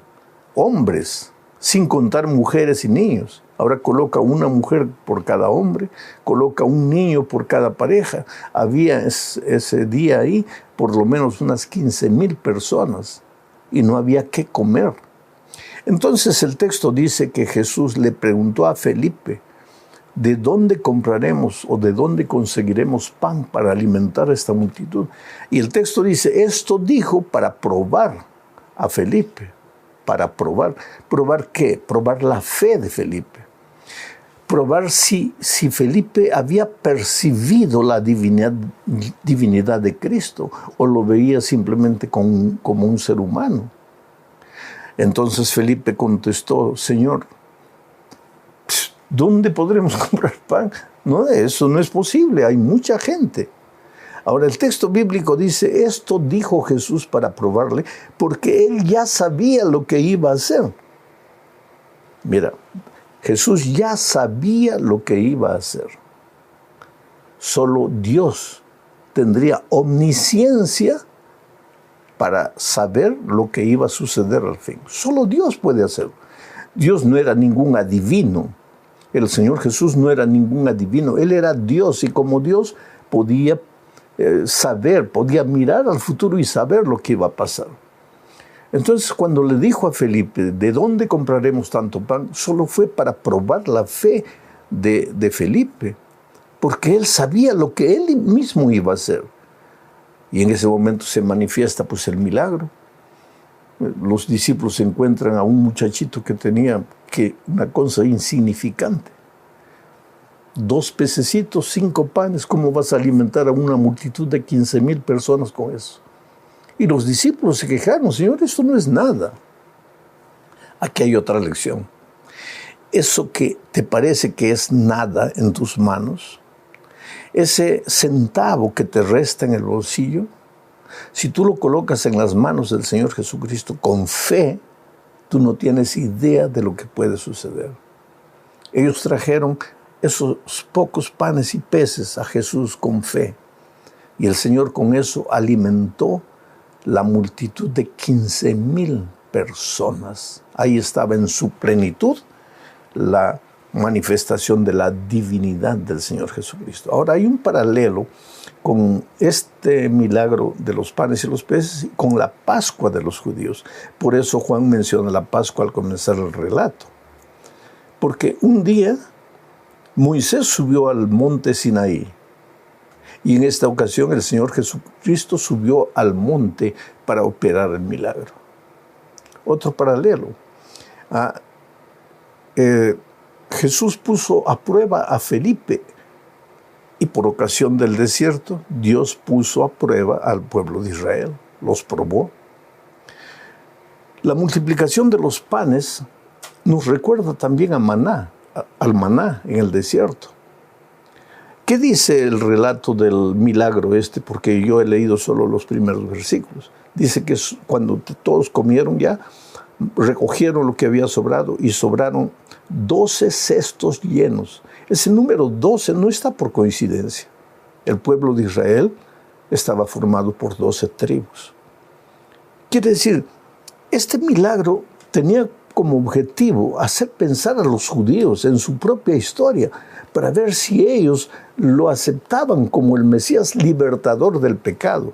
Speaker 1: hombres, sin contar mujeres y niños. Ahora coloca una mujer por cada hombre, coloca un niño por cada pareja. Había ese día ahí por lo menos unas 15,000 personas y no había qué comer. Entonces el texto dice que Jesús le preguntó a Felipe: ¿de dónde compraremos o de dónde conseguiremos pan para alimentar a esta multitud? Y el texto dice, esto dijo para probar a Felipe. ¿Para probar? ¿Probar qué? Probar la fe de Felipe. probar si Felipe había percibido la divinidad de Cristo o lo veía simplemente como un ser humano. Entonces Felipe contestó: Señor, ¿dónde podremos comprar pan? No, eso no es posible, hay mucha gente. Ahora el texto bíblico dice, esto dijo Jesús para probarle, porque él ya sabía lo que iba a hacer. Mira, Jesús ya sabía lo que iba a hacer. Solo Dios tendría omnisciencia para saber lo que iba a suceder al fin. Solo Dios puede hacerlo. Dios no era ningún adivino. El Señor Jesús no era ningún adivino. Él era Dios, y como Dios podía saber, podía mirar al futuro y saber lo que iba a pasar. Entonces, cuando le dijo a Felipe, ¿de dónde compraremos tanto pan?, solo fue para probar la fe de Felipe, porque él sabía lo que él mismo iba a hacer. Y en ese momento se manifiesta pues el milagro. Los discípulos encuentran a un muchachito que tenía una cosa insignificante. 2 pececitos, 5 panes, ¿cómo vas a alimentar a una multitud de 15,000 personas con eso? Y los discípulos se quejaron: Señor, esto no es nada. Aquí hay otra lección. Eso que te parece que es nada en tus manos, ese centavo que te resta en el bolsillo, si tú lo colocas en las manos del Señor Jesucristo con fe, tú no tienes idea de lo que puede suceder. Ellos trajeron esos pocos panes y peces a Jesús con fe, y el Señor con eso alimentó la multitud de 15,000 personas. Ahí estaba en su plenitud la manifestación de la divinidad del Señor Jesucristo. Ahora hay un paralelo con este milagro de los panes y los peces y con la Pascua de los judíos. Por eso Juan menciona la Pascua al comenzar el relato. Porque un día Moisés subió al monte Sinaí, y en esta ocasión el Señor Jesucristo subió al monte para operar el milagro. Otro paralelo. Jesús puso a prueba a Felipe, y por ocasión del desierto, Dios puso a prueba al pueblo de Israel, los probó. La multiplicación de los panes nos recuerda también a maná, al maná en el desierto. ¿Qué dice el relato del milagro este? Porque yo he leído solo los primeros versículos. Dice que cuando todos comieron ya, recogieron lo que había sobrado y sobraron 12 cestos llenos. Ese número 12 no está por coincidencia. El pueblo de Israel estaba formado por 12 tribus. Quiere decir, este milagro tenía como objetivo hacer pensar a los judíos en su propia historia, para ver si ellos lo aceptaban como el Mesías libertador del pecado.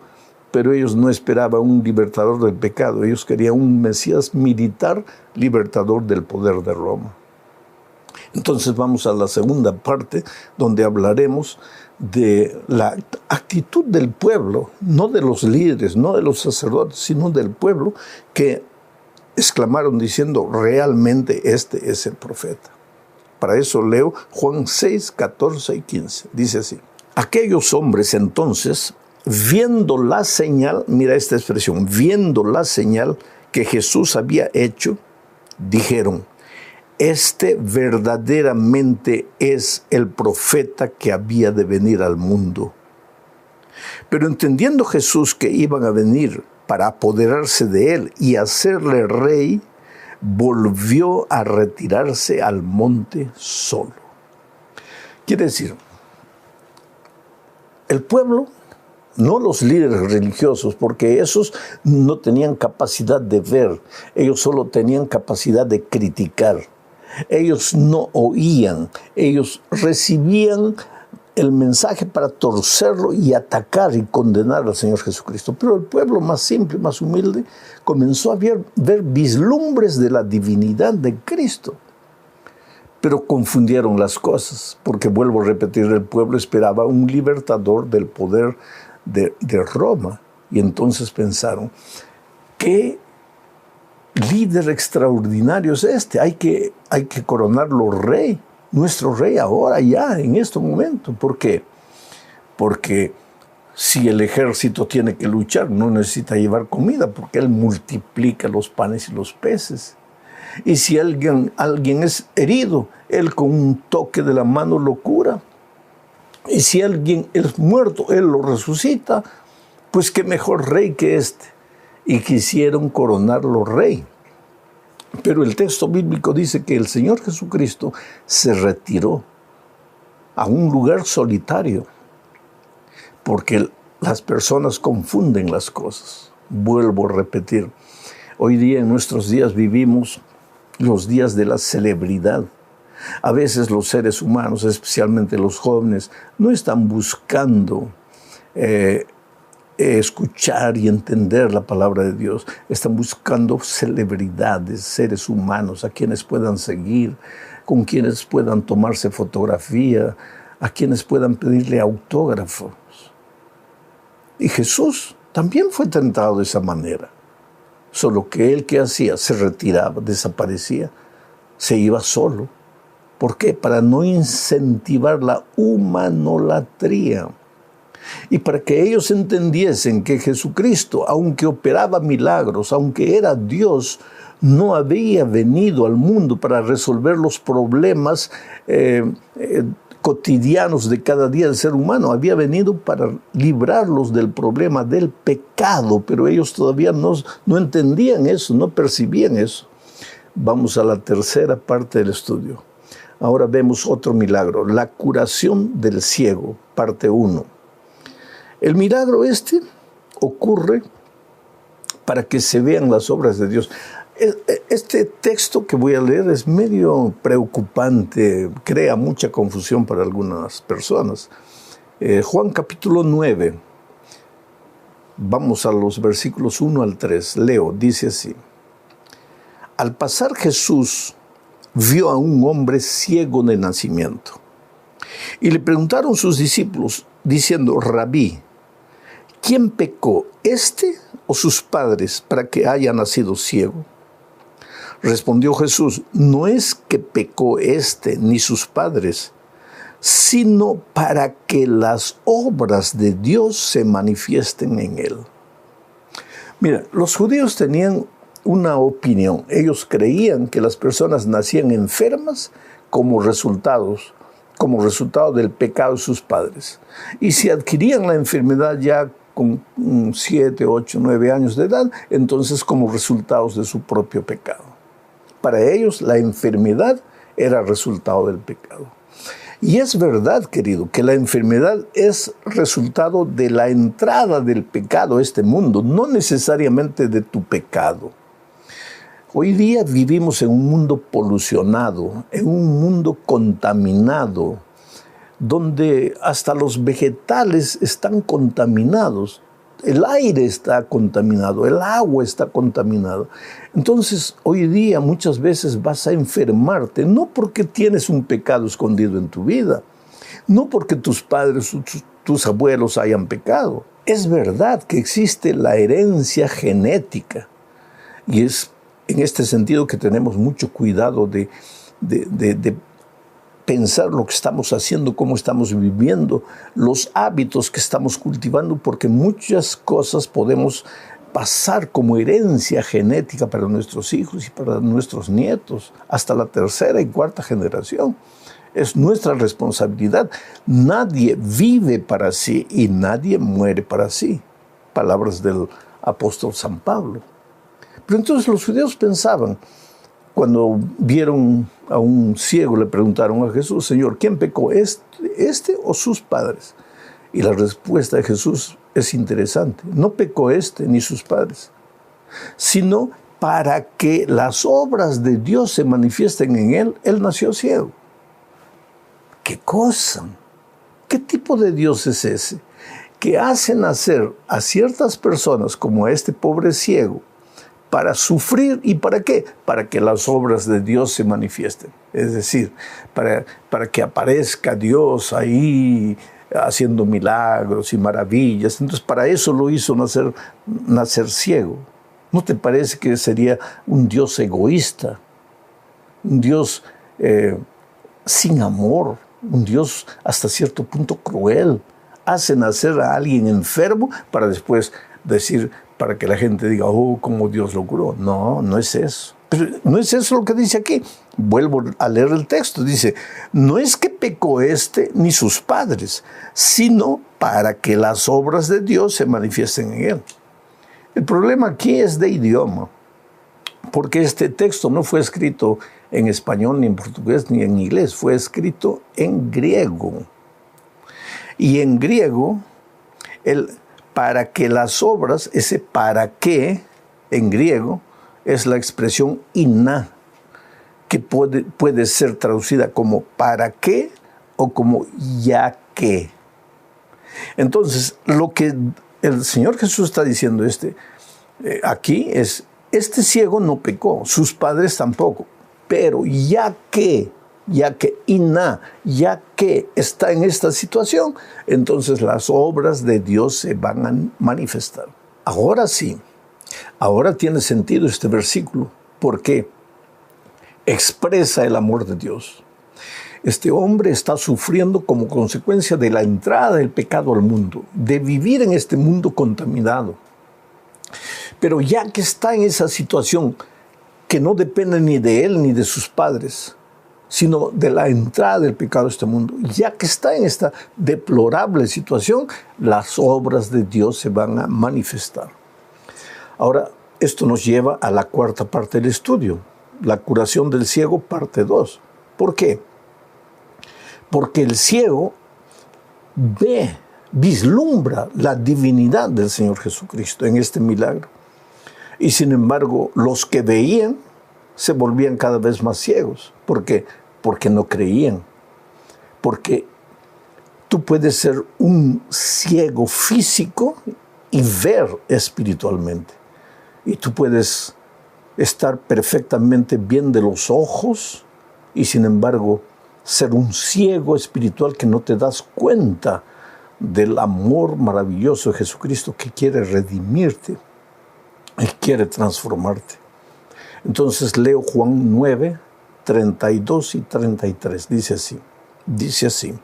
Speaker 1: Pero ellos no esperaban un libertador del pecado, ellos querían un Mesías militar libertador del poder de Roma. Entonces vamos a la segunda parte, donde hablaremos de la actitud del pueblo, no de los líderes, no de los sacerdotes, sino del pueblo, que exclamaron diciendo: realmente este es el profeta. Para eso leo Juan 6, 14 y 15. Dice así: aquellos hombres entonces, viendo la señal, mira esta expresión, viendo la señal que Jesús había hecho, dijeron: este verdaderamente es el profeta que había de venir al mundo. Pero entendiendo Jesús que iban a venir para apoderarse de él y hacerle rey, volvió a retirarse al monte solo. Quiere decir, el pueblo, no los líderes religiosos, porque esos no tenían capacidad de ver, ellos solo tenían capacidad de criticar. Ellos no oían, ellos recibían el mensaje para torcerlo y atacar y condenar al Señor Jesucristo. Pero el pueblo más simple, más humilde, comenzó a ver vislumbres de la divinidad de Cristo. Pero confundieron las cosas, porque vuelvo a repetir, el pueblo esperaba un libertador del poder de Roma. Y entonces pensaron: ¿qué líder extraordinario es este? Hay que coronarlo rey. nuestro rey ahora, ya, en este momento. ¿Por qué? Porque si el ejército tiene que luchar, no necesita llevar comida, porque Él multiplica los panes y los peces. Y si alguien es herido, Él con un toque de la mano lo cura. Y si alguien es muerto, Él lo resucita. Pues qué mejor rey que este. Y quisieron coronarlo rey. Pero el texto bíblico dice que el Señor Jesucristo se retiró a un lugar solitario, porque las personas confunden las cosas. Vuelvo a repetir, hoy día en nuestros días vivimos los días de la celebridad. A veces los seres humanos, especialmente los jóvenes, no están buscando escuchar y entender la palabra de Dios. Están buscando celebridades, seres humanos a quienes puedan seguir, con quienes puedan tomarse fotografía, a quienes puedan pedirle autógrafos. Y Jesús también fue tentado de esa manera. Solo que él, ¿qué hacía? Se retiraba, desaparecía, se iba solo. ¿Por qué? Para no incentivar la humanolatría. Y para que ellos entendiesen que Jesucristo, aunque operaba milagros, aunque era Dios, no había venido al mundo para resolver los problemas cotidianos de cada día del ser humano. Había venido para librarlos del problema del pecado, pero ellos todavía no entendían eso, no percibían eso. Vamos a la tercera parte del estudio. Ahora vemos otro milagro, la curación del ciego, parte 1. El milagro ocurre para que se vean las obras de Dios. Este texto que voy a leer es medio preocupante, crea mucha confusión para algunas personas. Juan capítulo 9, vamos a los versículos 1 al 3, leo, dice así. Al pasar Jesús vio a un hombre ciego de nacimiento y le preguntaron sus discípulos diciendo, Rabí, ¿quién pecó, este o sus padres, para que haya nacido ciego? Respondió Jesús, no es que pecó este ni sus padres, sino para que las obras de Dios se manifiesten en él. Mira, los judíos tenían una opinión. Ellos creían que las personas nacían enfermas como resultado del pecado de sus padres. Y si adquirían la enfermedad ya con 7, 8, 9 años de edad, entonces como resultados de su propio pecado. Para ellos la enfermedad era resultado del pecado. Y es verdad, querido, que la enfermedad es resultado de la entrada del pecado a este mundo, no necesariamente de tu pecado. Hoy día vivimos en un mundo polucionado, en un mundo contaminado, donde hasta los vegetales están contaminados, el aire está contaminado, el agua está contaminada. Entonces, hoy día muchas veces vas a enfermarte, no porque tienes un pecado escondido en tu vida, no porque tus padres o tus abuelos hayan pecado. Es verdad que existe la herencia genética y es en este sentido que tenemos mucho cuidado de pensar lo que estamos haciendo, cómo estamos viviendo, los hábitos que estamos cultivando, porque muchas cosas podemos pasar como herencia genética para nuestros hijos y para nuestros nietos, hasta la tercera y cuarta generación. Es nuestra responsabilidad. Nadie vive para sí y nadie muere para sí. Palabras del apóstol San Pablo. Pero entonces los judíos pensaban, cuando vieron a un ciego, le preguntaron a Jesús, Señor, ¿quién pecó, este o sus padres? Y la respuesta de Jesús es interesante. No pecó este ni sus padres, sino para que las obras de Dios se manifiesten en él. Él nació ciego. ¿Qué cosa? ¿Qué tipo de Dios es ese? Que hace nacer a ciertas personas como a este pobre ciego, para sufrir, ¿y para qué? Para que las obras de Dios se manifiesten. Es decir, para que aparezca Dios ahí haciendo milagros y maravillas. Entonces, para eso lo hizo nacer ciego. ¿No te parece que sería un Dios egoísta? Un Dios sin amor, un Dios hasta cierto punto cruel. Hace nacer a alguien enfermo para después decir, para que la gente diga, oh, cómo Dios lo curó. No, no es eso. Pero no es eso lo que dice aquí. Vuelvo a leer el texto. Dice, no es que pecó ni sus padres, sino para que las obras de Dios se manifiesten en él. El problema aquí es de idioma, porque este texto no fue escrito en español, ni en portugués, ni en inglés. Fue escrito en griego. Y en griego, para que las obras, ese para qué, en griego, es la expresión iná, que puede ser traducida como para qué o como ya que. Entonces, lo que el Señor Jesús está diciendo aquí es, este ciego no pecó, sus padres tampoco, pero ya que iná, ya que está en esta situación, entonces las obras de Dios se van a manifestar. Ahora sí, ahora tiene sentido este versículo, porque expresa el amor de Dios. Este hombre está sufriendo como consecuencia de la entrada del pecado al mundo, de vivir en este mundo contaminado. Pero ya que está en esa situación que no depende ni de él ni de sus padres, sino de la entrada del pecado a este mundo, ya que está en esta deplorable situación, las obras de Dios se van a manifestar. Ahora, esto nos lleva a la cuarta parte del estudio, la curación del ciego, parte 2. ¿Por qué? Porque el ciego vislumbra la divinidad del Señor Jesucristo en este milagro. Y sin embargo, los que veían se volvían cada vez más ciegos. ¿Por qué? Porque no creían. Porque tú puedes ser un ciego físico y ver espiritualmente. Y tú puedes estar perfectamente bien de los ojos y sin embargo ser un ciego espiritual que no te das cuenta del amor maravilloso de Jesucristo que quiere redimirte y quiere transformarte. Entonces leo Juan 9, 32 y 33. Dice así.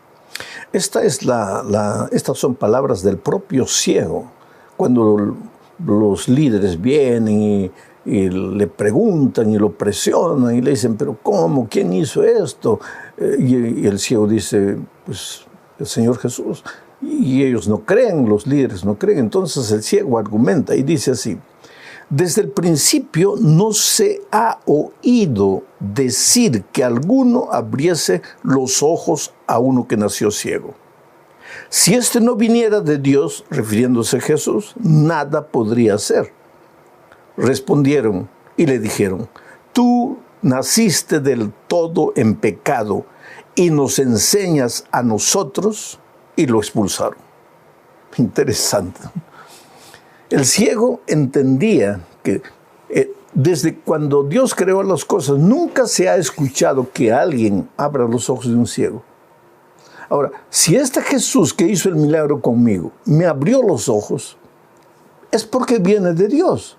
Speaker 1: Estas son palabras del propio ciego. Cuando los líderes vienen y le preguntan y lo presionan y le dicen, pero ¿cómo? ¿Quién hizo esto? Y el ciego dice, pues el Señor Jesús. Y ellos no creen, los líderes no creen. Entonces el ciego argumenta y dice así, desde el principio no se ha oído decir que alguno abriese los ojos a uno que nació ciego. Si este no viniera de Dios, refiriéndose a Jesús, nada podría hacer. Respondieron y le dijeron, tú naciste del todo en pecado y nos enseñas a nosotros, y lo expulsaron. Interesante. El ciego entendía que desde cuando Dios creó las cosas, nunca se ha escuchado que alguien abra los ojos de un ciego. Ahora, si este Jesús que hizo el milagro conmigo me abrió los ojos, es porque viene de Dios.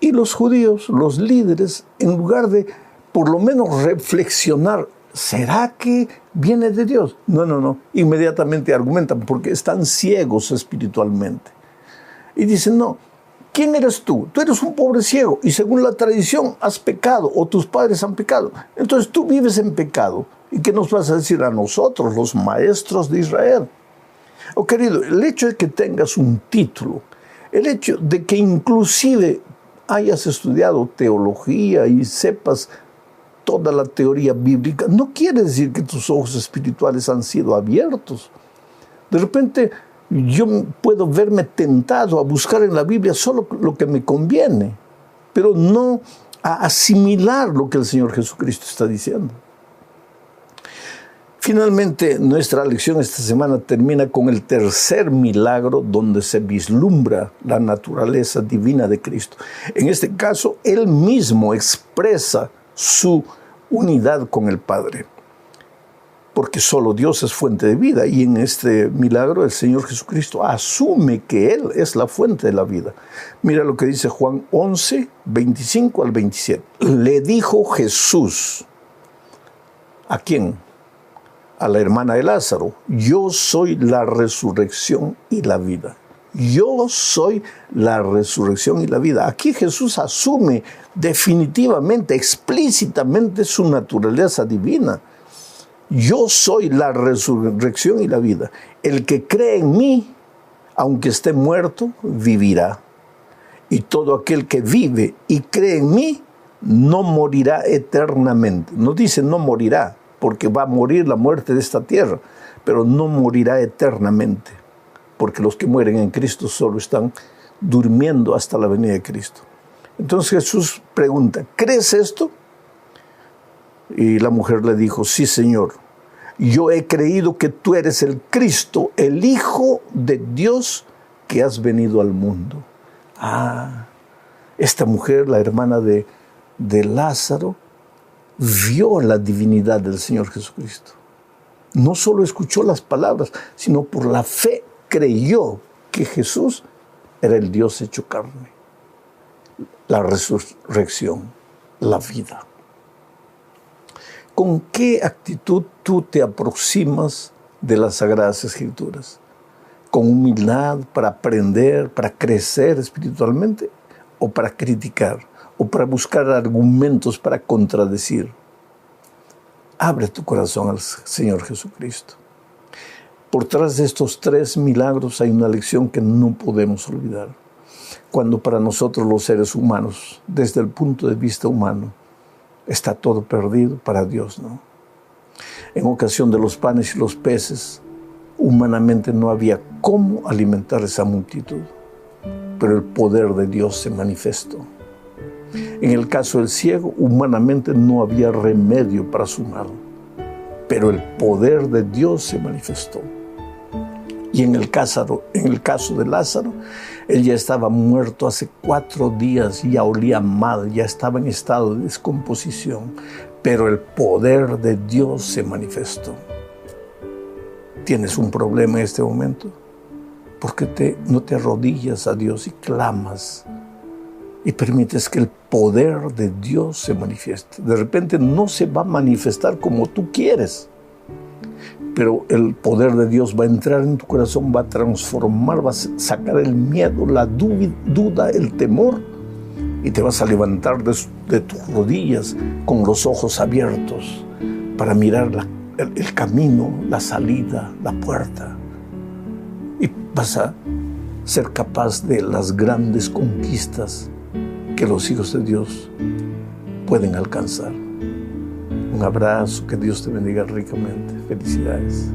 Speaker 1: Y los judíos, los líderes, en lugar de por lo menos reflexionar, ¿será que viene de Dios? No. Inmediatamente argumentan porque están ciegos espiritualmente. Y dicen, no, ¿quién eres tú? Tú eres un pobre ciego y según la tradición has pecado o tus padres han pecado. Entonces tú vives en pecado. ¿Y qué nos vas a decir a nosotros, los maestros de Israel? Oh, querido, el hecho de que tengas un título, el hecho de que inclusive hayas estudiado teología y sepas toda la teoría bíblica, no quiere decir que tus ojos espirituales han sido abiertos. De repente yo puedo verme tentado a buscar en la Biblia solo lo que me conviene, pero no a asimilar lo que el Señor Jesucristo está diciendo. Finalmente, nuestra lección esta semana termina con el tercer milagro donde se vislumbra la naturaleza divina de Cristo. En este caso, Él mismo expresa su unidad con el Padre, porque solo Dios es fuente de vida, y en este milagro el Señor Jesucristo asume que Él es la fuente de la vida. Mira lo que dice Juan 11, 25 al 27. Le dijo Jesús, ¿A quién? A la hermana de Lázaro. Yo soy la resurrección y la vida. Yo soy la resurrección y la vida. Aquí Jesús asume definitivamente, explícitamente su naturaleza divina. Yo soy la resurrección y la vida. El que cree en mí, aunque esté muerto, vivirá. Y todo aquel que vive y cree en mí, no morirá eternamente. No dice no morirá, porque va a morir la muerte de esta tierra, pero no morirá eternamente, porque los que mueren en Cristo solo están durmiendo hasta la venida de Cristo. Entonces Jesús pregunta, ¿crees esto? Y la mujer le dijo, sí, Señor, yo he creído que tú eres el Cristo, el Hijo de Dios que has venido al mundo. Esta mujer, la hermana de Lázaro, vio la divinidad del Señor Jesucristo. No solo escuchó las palabras, sino por la fe creyó que Jesús era el Dios hecho carne, la resurrección, la vida. ¿Con qué actitud tú te aproximas de las Sagradas Escrituras? ¿Con humildad para aprender, para crecer espiritualmente? ¿O para criticar? ¿O para buscar argumentos para contradecir? Abre tu corazón al Señor Jesucristo. Por detrás de estos 3 milagros hay una lección que no podemos olvidar. Cuando para nosotros los seres humanos, desde el punto de vista humano, está todo perdido, para Dios no. En ocasión de los panes y los peces, humanamente no había cómo alimentar esa multitud, pero el poder de Dios se manifestó. En el caso del ciego, humanamente no había remedio para su mal, pero el poder de Dios se manifestó. Y en el caso de Lázaro, él ya estaba muerto hace 4 días, ya olía mal, ya estaba en estado de descomposición, pero el poder de Dios se manifestó. ¿Tienes un problema en este momento? ¿Por qué no te arrodillas a Dios y clamas y permites que el poder de Dios se manifieste? De repente no se va a manifestar como tú quieres, pero el poder de Dios va a entrar en tu corazón, va a transformar, va a sacar el miedo, la duda, el temor, y te vas a levantar de tus rodillas con los ojos abiertos para mirar el camino, la salida, la puerta. Y vas a ser capaz de las grandes conquistas que los hijos de Dios pueden alcanzar. Un abrazo, que Dios te bendiga ricamente. Felicidades.